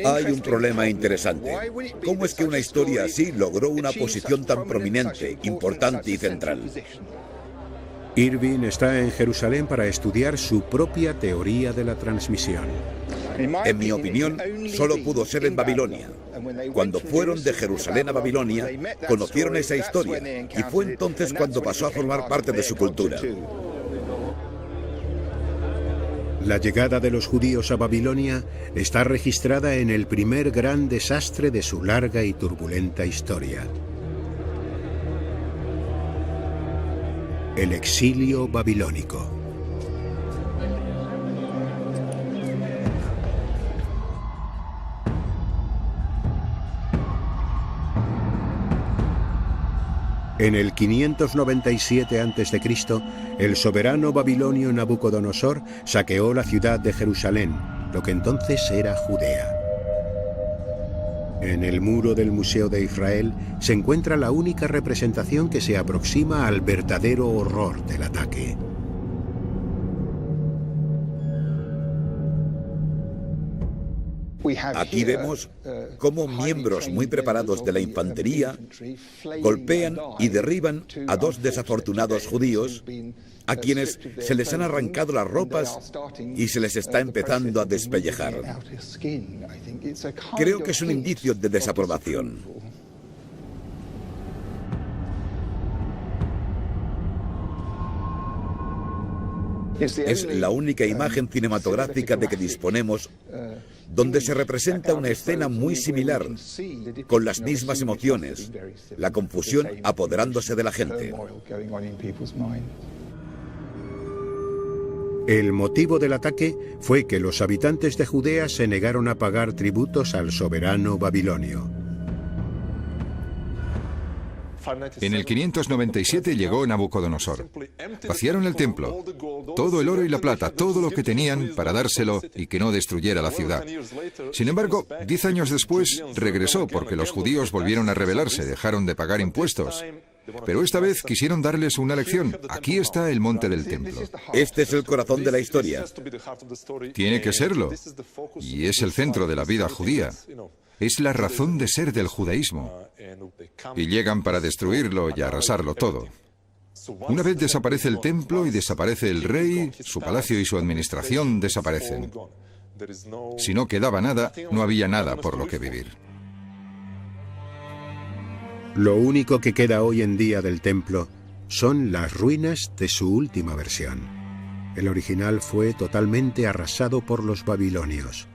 Hay un problema interesante. ¿Cómo es que una historia así logró una posición tan prominente, importante y central? Irving está en Jerusalén para estudiar su propia teoría de la transmisión. En mi opinión, solo pudo ser en Babilonia. Cuando fueron de Jerusalén a Babilonia, conocieron esa historia y fue entonces cuando pasó a formar parte de su cultura. La llegada de los judíos a Babilonia está registrada en el primer gran desastre de su larga y turbulenta historia: el exilio babilónico. En el 597 a.C., el soberano babilonio Nabucodonosor saqueó la ciudad de Jerusalén, lo que entonces era Judea. En el muro del Museo de Israel se encuentra la única representación que se aproxima al verdadero horror del ataque. Aquí vemos cómo miembros muy preparados de la infantería golpean y derriban a dos desafortunados judíos a quienes se les han arrancado las ropas y se les está empezando a despellejar. Creo que es un indicio de desaprobación. Es la única imagen cinematográfica de que disponemos donde se representa una escena muy similar, con las mismas emociones, la confusión apoderándose de la gente. El motivo del ataque fue que los habitantes de Judea se negaron a pagar tributos al soberano babilonio. En el 597 llegó Nabucodonosor. Vaciaron el templo, todo el oro y la plata, todo lo que tenían para dárselo y que no destruyera la ciudad. Sin embargo, 10 años después regresó porque los judíos volvieron a rebelarse, dejaron de pagar impuestos. Pero esta vez quisieron darles una lección. Aquí está el monte del templo. Este es el corazón de la historia. Tiene que serlo. Y es el centro de la vida judía. Es la razón de ser del judaísmo. Y llegan para destruirlo y arrasarlo todo. Una vez desaparece el templo y desaparece el rey, su palacio y su administración desaparecen. Si no quedaba nada, no había nada por lo que vivir. Lo único que queda hoy en día del templo son las ruinas de su última versión. El original fue totalmente arrasado por los babilonios.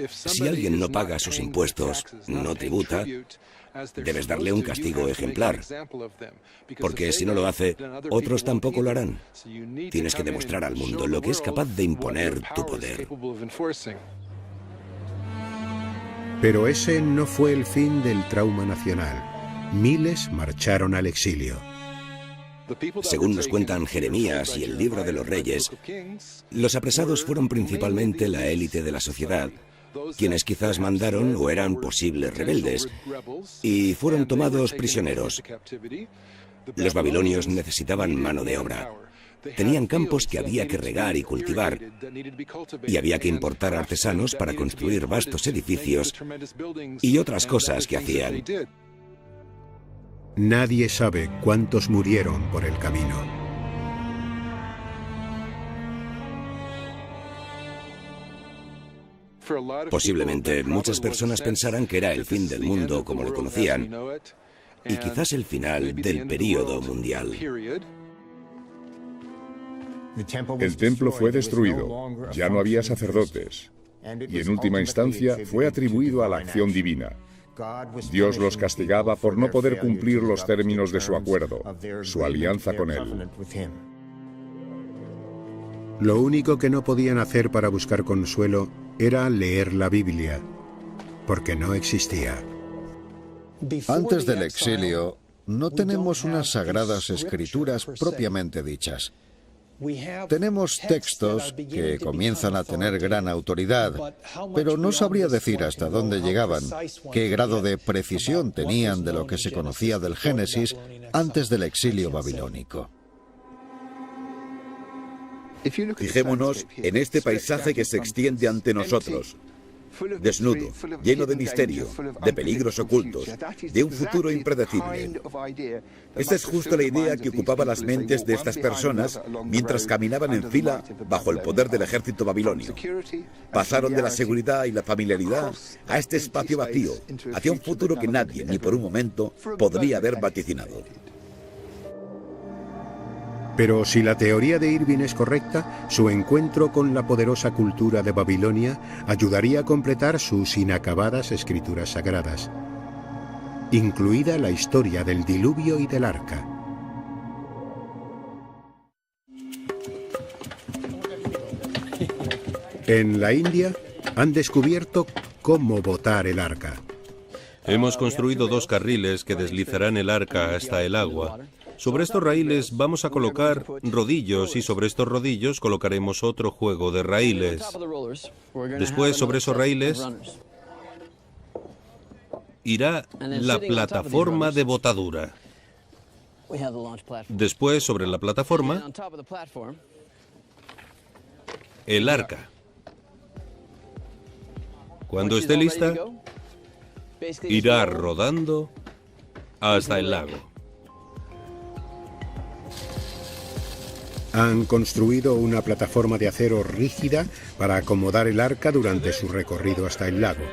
Si alguien no paga sus impuestos, no tributa, debes darle un castigo ejemplar, porque si no lo hace, otros tampoco lo harán. Tienes que demostrar al mundo lo que es capaz de imponer tu poder. Pero ese no fue el fin del trauma nacional. Miles marcharon al exilio. Según nos cuentan Jeremías y el Libro de los Reyes, los apresados fueron principalmente la élite de la sociedad, quienes quizás mandaron o eran posibles rebeldes, y fueron tomados prisioneros. Los babilonios necesitaban mano de obra. Tenían campos que había que regar y cultivar, y había que importar artesanos para construir vastos edificios y otras cosas que hacían. Nadie sabe cuántos murieron por el camino. Posiblemente muchas personas pensaran que era el fin del mundo como lo conocían, y quizás el final del período mundial. El templo fue destruido, ya no había sacerdotes, y en última instancia fue atribuido a la acción divina. Dios los castigaba por no poder cumplir los términos de su acuerdo, su alianza con Él. Lo único que no podían hacer para buscar consuelo era leer la Biblia, porque no existía. Antes del exilio, no tenemos unas sagradas escrituras propiamente dichas. Tenemos textos que comienzan a tener gran autoridad, pero no sabría decir hasta dónde llegaban, qué grado de precisión tenían de lo que se conocía del Génesis antes del exilio babilónico. Fijémonos en este paisaje que se extiende ante nosotros. desnudo, lleno de misterio, de peligros ocultos, de un futuro impredecible. Esta es justo la idea que ocupaba las mentes de estas personas mientras caminaban en fila bajo el poder del ejército babilonio. Pasaron de la seguridad y la familiaridad a este espacio vacío, hacia un futuro que nadie, ni por un momento, podría haber vaticinado. Pero si la teoría de Irving es correcta, su encuentro con la poderosa cultura de Babilonia ayudaría a completar sus inacabadas escrituras sagradas, incluida la historia del diluvio y del arca. En la India han descubierto cómo botar el arca. Hemos construido 2 carriles que deslizarán el arca hasta el agua. Sobre estos raíles vamos a colocar rodillos y sobre estos rodillos colocaremos otro juego de raíles. Después, sobre esos raíles, irá la plataforma de botadura. Después, sobre la plataforma, el arca. Cuando esté lista, irá rodando hasta el lago. Han construido una plataforma de acero rígida para acomodar el arca durante su recorrido hasta el lago.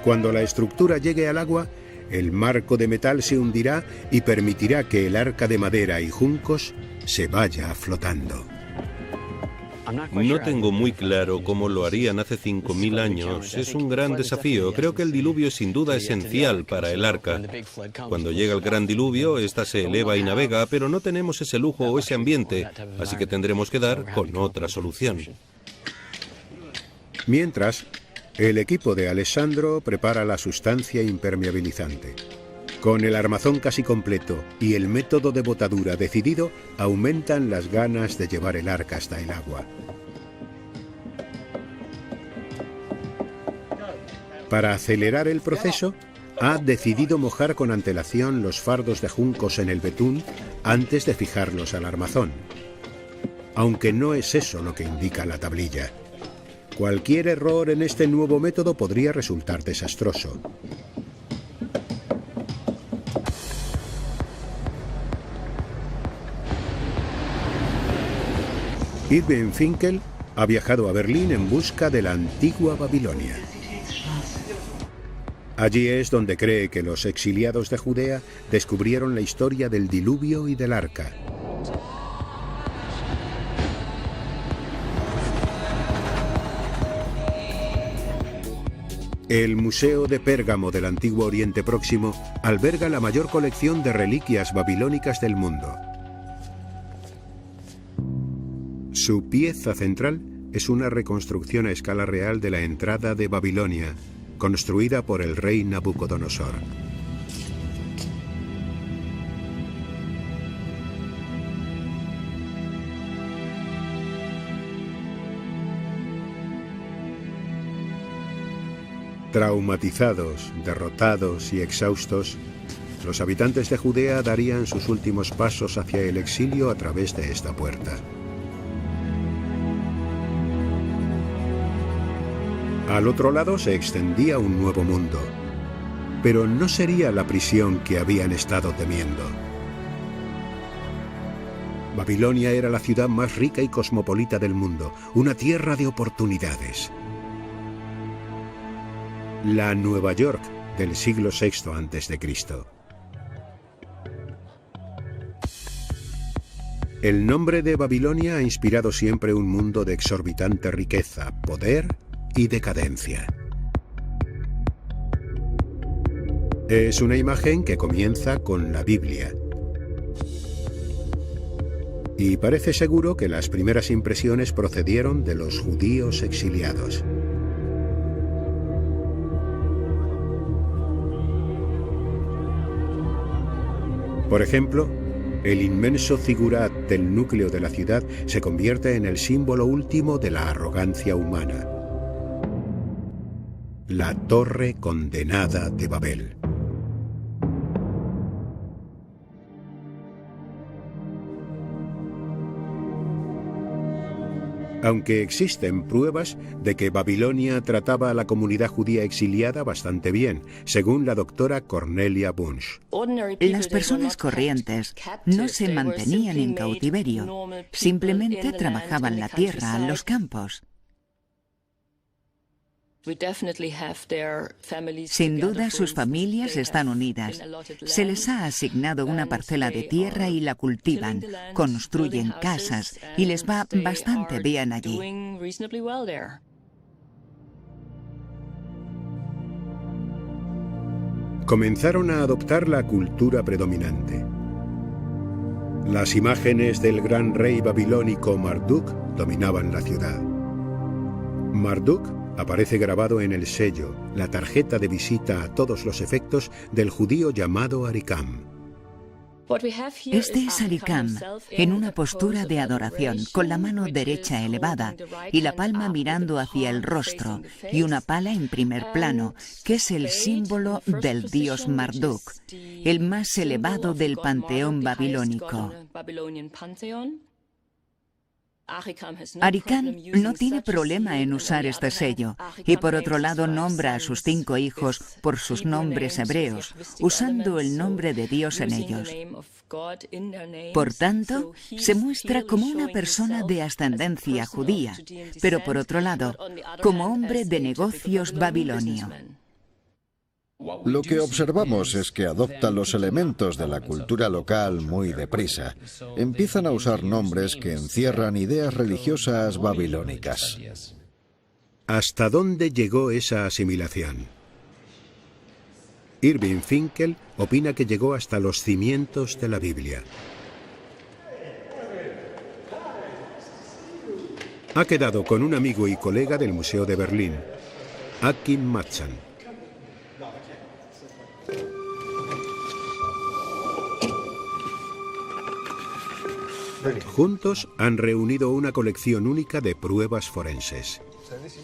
Cuando la estructura llegue al agua, el marco de metal se hundirá y permitirá que el arca de madera y juncos se vaya flotando. No tengo muy claro cómo lo harían hace 5000 años. Es un gran desafío. Creo que el diluvio es sin duda esencial para el arca. Cuando llega el gran diluvio, esta se eleva y navega, pero no tenemos ese lujo o ese ambiente, así que tendremos que dar con otra solución. Mientras, el equipo de Alessandro prepara la sustancia impermeabilizante. Con el armazón casi completo y el método de botadura decidido, aumentan las ganas de llevar el arca hasta el agua. Para acelerar el proceso, ha decidido mojar con antelación los fardos de juncos en el betún antes de fijarlos al armazón. Aunque no es eso lo que indica la tablilla. Cualquier error en este nuevo método podría resultar desastroso. Irving Finkel ha viajado a Berlín en busca de la antigua Babilonia. Allí es donde cree que los exiliados de Judea descubrieron la historia del diluvio y del arca. El Museo de Pérgamo del Antiguo Oriente Próximo alberga la mayor colección de reliquias babilónicas del mundo. Su pieza central es una reconstrucción a escala real de la entrada de Babilonia, construida por el rey Nabucodonosor. Traumatizados, derrotados y exhaustos, los habitantes de Judea darían sus últimos pasos hacia el exilio a través de esta puerta. Al otro lado se extendía un nuevo mundo, pero no sería la prisión que habían estado temiendo. Babilonia era la ciudad más rica y cosmopolita del mundo, una tierra de oportunidades. La Nueva York del siglo VI a.C. El nombre de Babilonia ha inspirado siempre un mundo de exorbitante riqueza, poder y decadencia. Es una imagen que comienza con la Biblia. Y parece seguro que las primeras impresiones procedieron de los judíos exiliados. Por ejemplo, el inmenso zigurat del núcleo de la ciudad se convierte en el símbolo último de la arrogancia humana. La Torre Condenada de Babel. aunque existen pruebas de que Babilonia trataba a la comunidad judía exiliada bastante bien, según la doctora Cornelia Bunch. Las personas corrientes no se mantenían en cautiverio, simplemente trabajaban la tierra, los campos. Sin duda, sus familias están unidas. Se les ha asignado una parcela de tierra y la cultivan, construyen casas y les va bastante bien allí. Comenzaron a adoptar la cultura predominante. Las imágenes del gran rey babilónico Marduk dominaban la ciudad. Marduk aparece grabado en el sello, la tarjeta de visita a todos los efectos del judío llamado Arikam. Este es Arikam, en una postura de adoración, con la mano derecha elevada y la palma mirando hacia el rostro, y una pala en primer plano, que es el símbolo del dios Marduk, el más elevado del panteón babilónico. Arikam no tiene problema en usar este sello, y por otro lado nombra a sus 5 hijos por sus nombres hebreos, usando el nombre de Dios en ellos. Por tanto, se muestra como una persona de ascendencia judía, pero por otro lado, como hombre de negocios babilonio. Lo que observamos es que adopta los elementos de la cultura local muy deprisa. Empiezan a usar nombres que encierran ideas religiosas babilónicas. ¿Hasta dónde llegó esa asimilación? Irving Finkel opina que llegó hasta los cimientos de la Biblia. Ha quedado con un amigo y colega del Museo de Berlín, Akim Matzan. Juntos han reunido una colección única de pruebas forenses.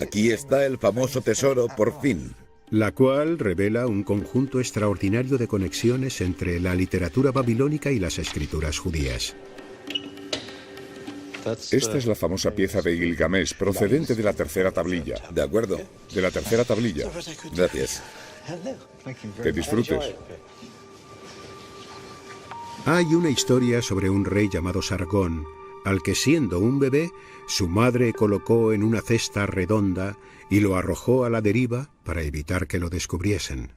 Aquí está el famoso tesoro, por fin. La cual revela un conjunto extraordinario de conexiones entre la literatura babilónica y las escrituras judías. Esta es la famosa pieza de Gilgamesh, procedente de la tercera tablilla. De acuerdo. De la tercera tablilla. Gracias. Que disfrutes. Hay una historia sobre un rey llamado Sargón, al que siendo un bebé, su madre colocó en una cesta redonda y lo arrojó a la deriva para evitar que lo descubriesen.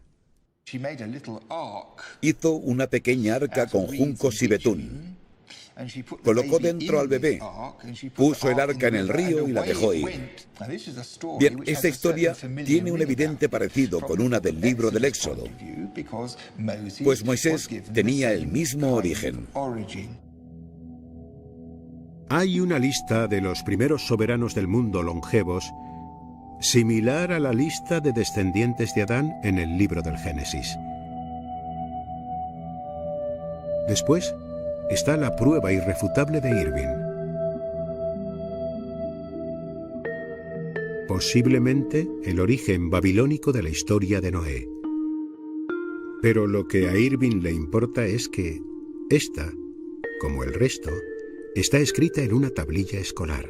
Hizo una pequeña arca con juncos y betún. Colocó dentro al bebé, puso el arca en el río y la dejó ir. Bien, esta historia tiene un evidente parecido con una del libro del Éxodo, pues Moisés tenía el mismo origen. Hay una lista de los primeros soberanos del mundo longevos, similar a la lista de descendientes de Adán en el libro del Génesis. Después está la prueba irrefutable de Irving. Posiblemente el origen babilónico de la historia de Noé. Pero lo que a Irving le importa es que esta, como el resto, está escrita en una tablilla escolar.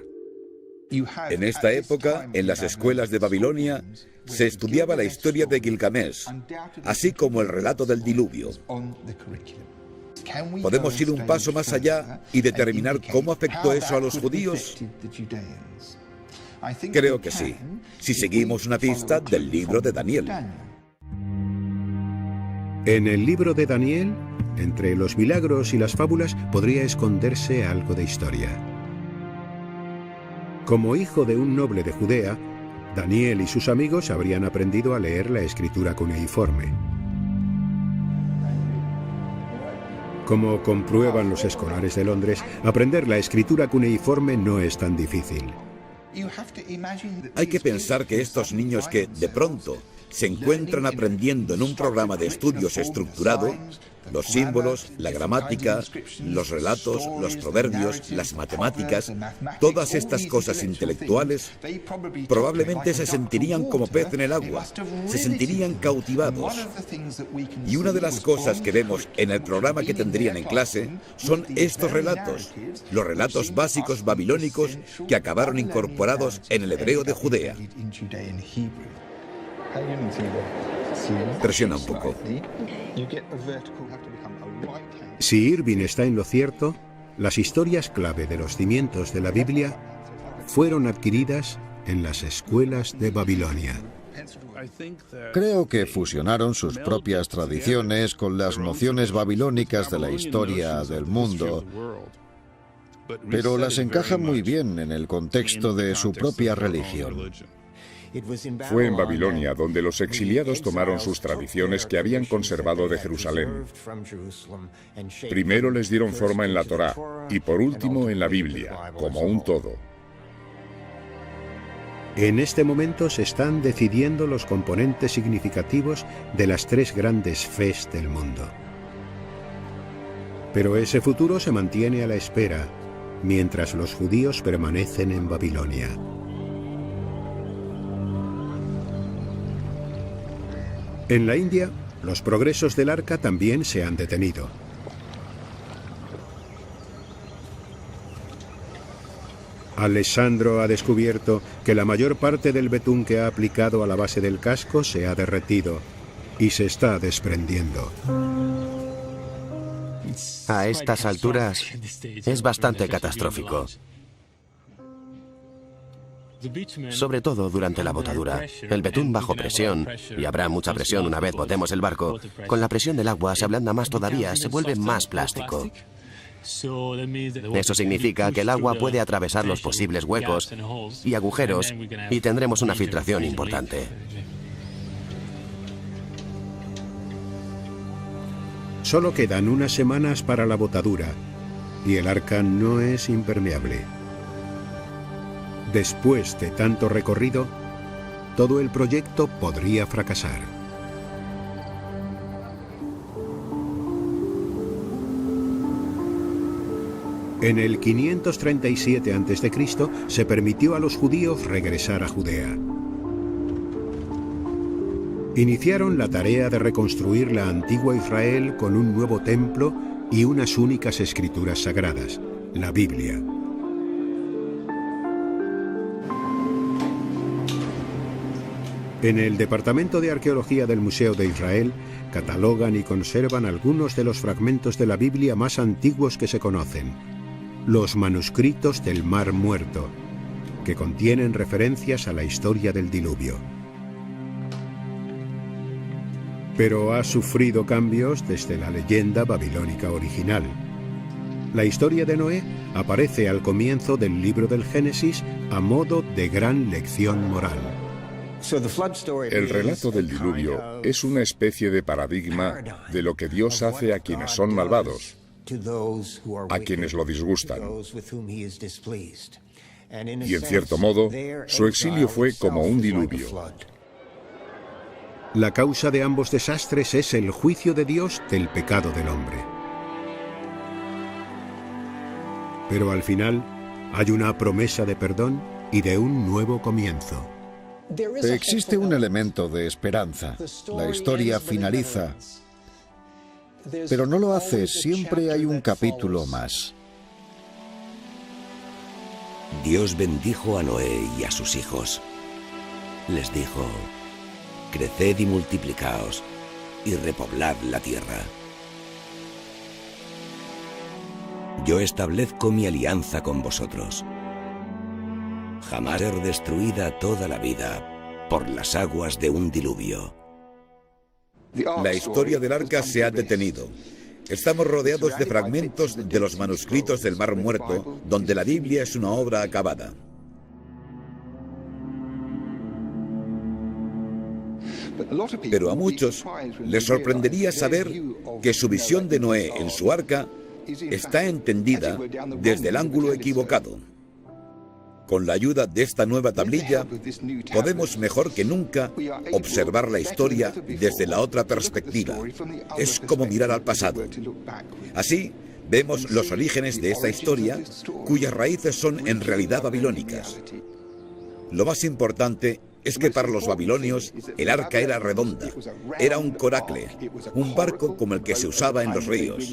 En esta época, en las escuelas de Babilonia, se estudiaba la historia de Gilgamesh, así como el relato del diluvio. ¿Podemos ir un paso más allá y determinar cómo afectó eso a los judíos? Creo que sí, si seguimos una pista del libro de Daniel. En el libro de Daniel, entre los milagros y las fábulas, podría esconderse algo de historia. Como hijo de un noble de Judea, Daniel y sus amigos habrían aprendido a leer la escritura cuneiforme. Como comprueban los escolares de Londres, aprender la escritura cuneiforme no es tan difícil. Hay que pensar que estos niños que, de pronto, se encuentran aprendiendo en un programa de estudios estructurado, los símbolos, la gramática, los relatos, los proverbios, las matemáticas, todas estas cosas intelectuales, probablemente se sentirían como pez en el agua, se sentirían cautivados. Y una de las cosas que vemos en el programa que tendrían en clase son estos relatos, los relatos básicos babilónicos que acabaron incorporados en el hebreo de Judea. Presiona un poco. Si Irving está en lo cierto, las historias clave de los cimientos de la Biblia fueron adquiridas en las escuelas de Babilonia. Creo que fusionaron sus propias tradiciones con las nociones babilónicas de la historia del mundo, pero las encajan muy bien en el contexto de su propia religión. Fue en Babilonia donde los exiliados tomaron sus tradiciones que habían conservado de Jerusalén. Primero les dieron forma en la Torá y por último en la Biblia, como un todo. En este momento se están decidiendo los componentes significativos de las tres grandes fes del mundo. Pero ese futuro se mantiene a la espera, mientras los judíos permanecen en Babilonia. En la India, los progresos del arca también se han detenido. Alessandro ha descubierto que la mayor parte del betún que ha aplicado a la base del casco se ha derretido y se está desprendiendo. A estas alturas es bastante catastrófico. Sobre todo durante la botadura. El betún bajo presión, y habrá mucha presión una vez botemos el barco, con la presión del agua se ablanda más todavía, se vuelve más plástico. Eso significa que el agua puede atravesar los posibles huecos y agujeros y tendremos una filtración importante. Solo quedan unas semanas para la botadura y el arca no es impermeable. Después de tanto recorrido, todo el proyecto podría fracasar. En el 537 a.C. se permitió a los judíos regresar a Judea. Iniciaron la tarea de reconstruir la antigua Israel con un nuevo templo y unas únicas escrituras sagradas, la Biblia. En el Departamento de Arqueología del Museo de Israel catalogan y conservan algunos de los fragmentos de la Biblia más antiguos que se conocen, los manuscritos del Mar Muerto, que contienen referencias a la historia del diluvio. Pero ha sufrido cambios desde la leyenda babilónica original. La historia de Noé aparece al comienzo del libro del Génesis a modo de gran lección moral. El relato del diluvio es una especie de paradigma de lo que Dios hace a quienes son malvados, a quienes lo disgustan. Y en cierto modo, su exilio fue como un diluvio. La causa de ambos desastres es el juicio de Dios del pecado del hombre. Pero al final hay una promesa de perdón y de un nuevo comienzo. Existe un elemento de esperanza. La historia finaliza, pero no lo hace. Siempre hay un capítulo más. Dios bendijo a Noé y a sus hijos. Les dijo: creced y multiplicaos, y repoblad la tierra. Yo establezco mi alianza con vosotros. Jamás ser destruida toda la vida por las aguas de un diluvio. La historia del arca se ha detenido. Estamos rodeados de fragmentos de los manuscritos del Mar Muerto, donde la Biblia es una obra acabada. Pero a muchos les sorprendería saber que su visión de Noé en su arca está entendida desde el ángulo equivocado. Con la ayuda de esta nueva tablilla, podemos mejor que nunca observar la historia desde la otra perspectiva. Es como mirar al pasado. Así, vemos los orígenes de esta historia, cuyas raíces son en realidad babilónicas. Lo más importante es que para los babilonios el arca era redonda, era un coracle, un barco como el que se usaba en los ríos.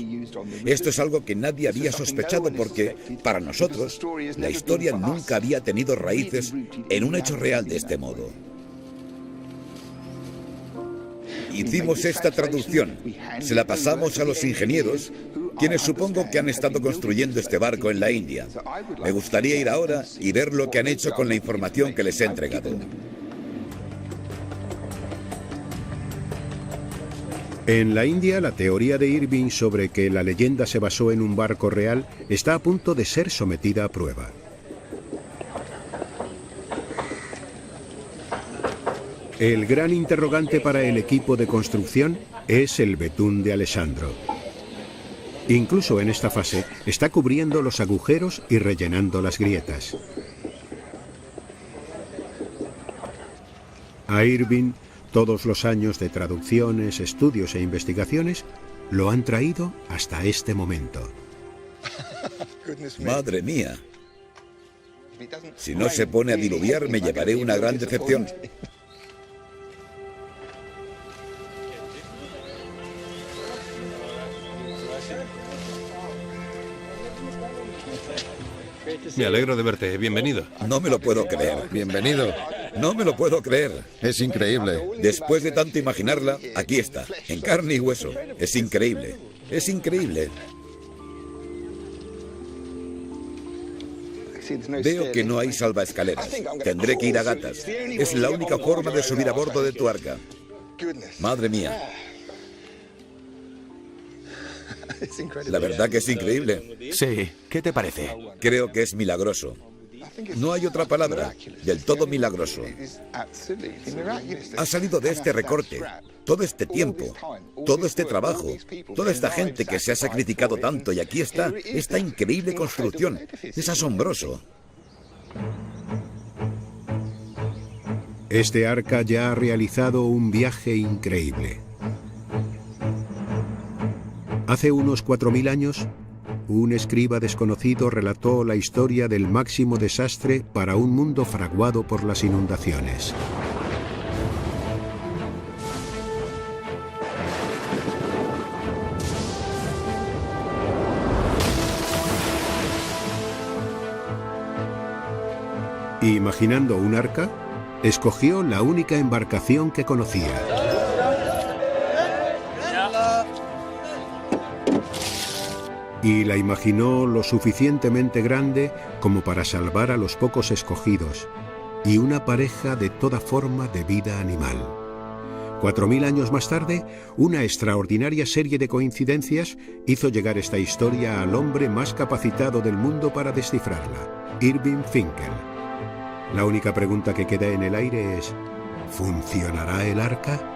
Esto es algo que nadie había sospechado porque, para nosotros, la historia nunca había tenido raíces en un hecho real de este modo. Hicimos esta traducción, se la pasamos a los ingenieros, quienes supongo que han estado construyendo este barco en la India. Me gustaría ir ahora y ver lo que han hecho con la información que les he entregado. En la India, la teoría de Irving sobre que la leyenda se basó en un barco real está a punto de ser sometida a prueba. El gran interrogante para el equipo de construcción es el betún de Alessandro. Incluso en esta fase está cubriendo los agujeros y rellenando las grietas. A Irving, todos los años de traducciones, estudios e investigaciones lo han traído hasta este momento. ¡Madre mía! Si no se pone a diluviar, me llevaré una gran decepción. Me alegro de verte. Bienvenido. No me lo puedo creer. Bienvenido. No me lo puedo creer. Es increíble. Después de tanto imaginarla, aquí está, en carne y hueso. Es increíble. Es increíble. Veo que no hay salvaescaleras. Tendré que ir a gatas. Es la única forma de subir a bordo de tu arca. Madre mía. La verdad que es increíble. Sí, ¿qué te parece? Creo que es milagroso. No hay otra palabra. Del todo milagroso. Ha salido de este recorte. Todo este tiempo, todo este trabajo, toda esta gente que se ha sacrificado tanto y aquí está, esta increíble construcción. Es asombroso. Este arca ya ha realizado un viaje increíble. Hace unos 4000 años, un escriba desconocido relató la historia del máximo desastre para un mundo fraguado por las inundaciones. Imaginando un arca, escogió la única embarcación que conocía. Y la imaginó lo suficientemente grande como para salvar a los pocos escogidos y una pareja de toda forma de vida animal. 4000 años más tarde, una extraordinaria serie de coincidencias hizo llegar esta historia al hombre más capacitado del mundo para descifrarla, Irving Finkel. La única pregunta que queda en el aire es: ¿funcionará el arca?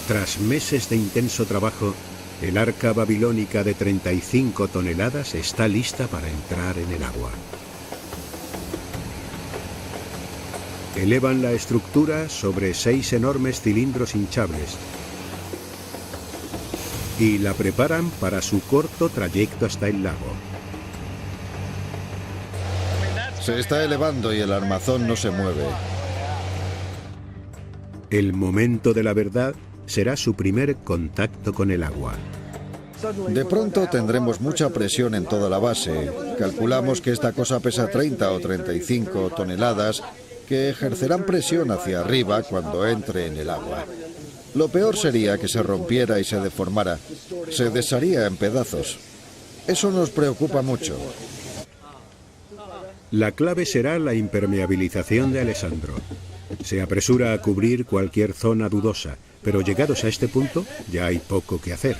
Tras meses de intenso trabajo, el arca babilónica de 35 toneladas está lista para entrar en el agua. Elevan la estructura sobre 6 enormes cilindros hinchables y la preparan para su corto trayecto hasta el lago. Se está elevando y el armazón no se mueve. El momento de la verdad será su primer contacto con el agua. De pronto tendremos mucha presión en toda la base. Calculamos que esta cosa pesa 30 o 35 toneladas que ejercerán presión hacia arriba cuando entre en el agua. Lo peor sería que se rompiera y se deformara. Se desharía en pedazos. Eso nos preocupa mucho. La clave será la impermeabilización de Alessandro. Se apresura a cubrir cualquier zona dudosa, pero llegados a este punto ya hay poco que hacer.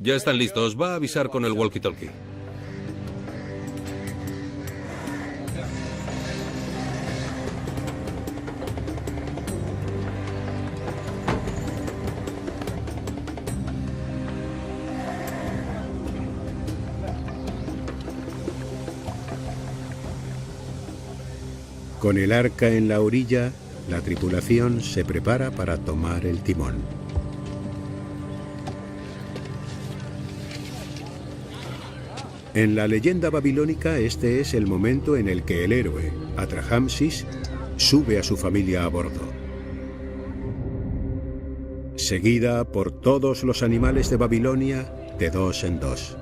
Ya están listos. Va a avisar con el walkie-talkie. Con el arca en la orilla, la tripulación se prepara para tomar el timón. En la leyenda babilónica, este es el momento en el que el héroe, Atrahasis, sube a su familia a bordo. Seguida por todos los animales de Babilonia de dos en dos.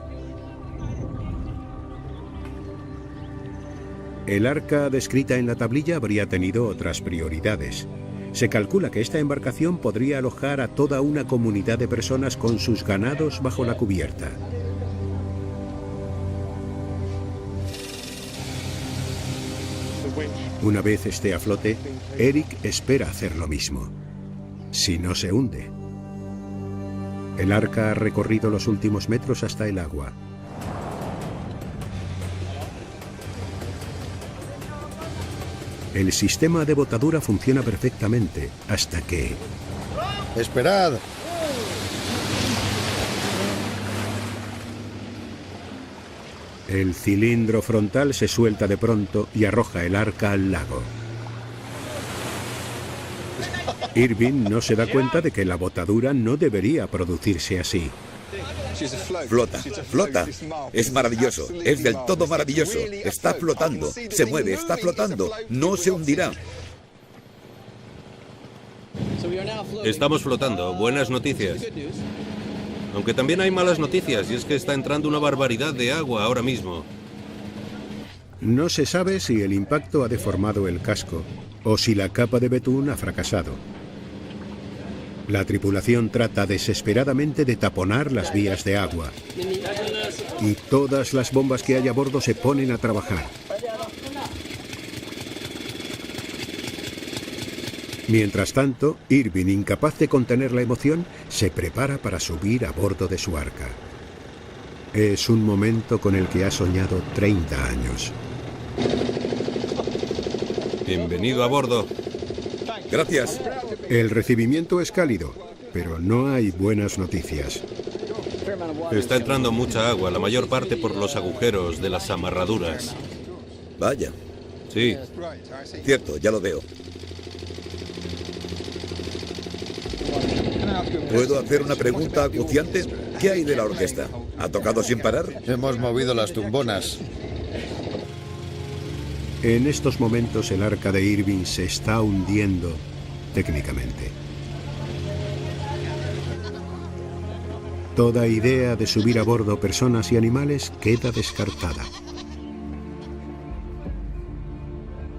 El arca descrita en la tablilla habría tenido otras prioridades. Se calcula que esta embarcación podría alojar a toda una comunidad de personas con sus ganados bajo la cubierta. Una vez esté a flote, Eric espera hacer lo mismo. Si no se hunde. El arca ha recorrido los últimos metros hasta el agua. El sistema de botadura funciona perfectamente, hasta que... ¡Esperad! El cilindro frontal se suelta de pronto y arroja el arca al lago. Irving no se da cuenta de que la botadura no debería producirse así. Flota, flota. Es maravilloso, es del todo maravilloso. Está flotando, se mueve, está flotando. No se hundirá. Estamos flotando. Buenas noticias. Aunque también hay malas noticias, y es que está entrando una barbaridad de agua ahora mismo. No se sabe si el impacto ha deformado el casco o si la capa de betún ha fracasado. La tripulación trata desesperadamente de taponar las vías de agua. Y todas las bombas que hay a bordo se ponen a trabajar. Mientras tanto, Irving, incapaz de contener la emoción, se prepara para subir a bordo de su arca. Es un momento con el que ha soñado 30 años. Bienvenido a bordo. Gracias. El recibimiento es cálido, pero no hay buenas noticias. Está entrando mucha agua, la mayor parte por los agujeros de las amarraduras. Vaya. Sí. Cierto, ya lo veo. ¿Puedo hacer una pregunta acuciante? ¿Qué hay de la orquesta? ¿Ha tocado sin parar? Hemos movido las tumbonas. En estos momentos el arca de Irving se está hundiendo técnicamente. Toda idea de subir a bordo personas y animales queda descartada.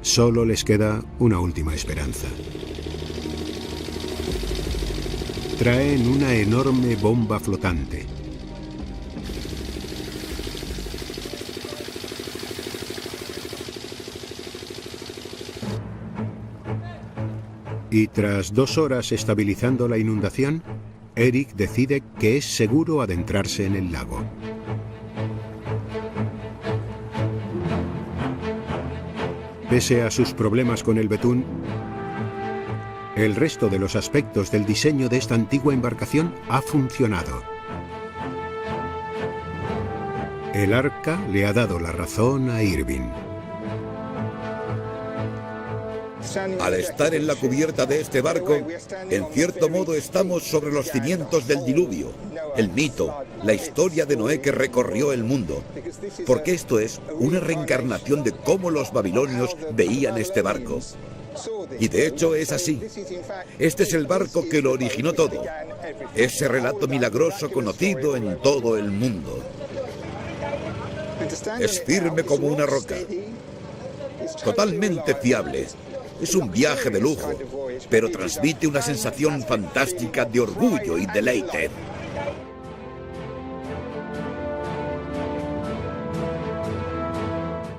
Solo les queda una última esperanza. Traen una enorme bomba flotante. Y tras 2 horas estabilizando la inundación, Eric decide que es seguro adentrarse en el lago. Pese a sus problemas con el betún, el resto de los aspectos del diseño de esta antigua embarcación ha funcionado. El arca le ha dado la razón a Irving. Al estar en la cubierta de este barco, en cierto modo estamos sobre los cimientos del diluvio, el mito, la historia de Noé que recorrió el mundo. Porque esto es una reencarnación de cómo los babilonios veían este barco. Y de hecho es así. Este es el barco que lo originó todo. Ese relato milagroso conocido en todo el mundo. Es firme como una roca. Totalmente fiable. Es un viaje de lujo, pero transmite una sensación fantástica de orgullo y deleite.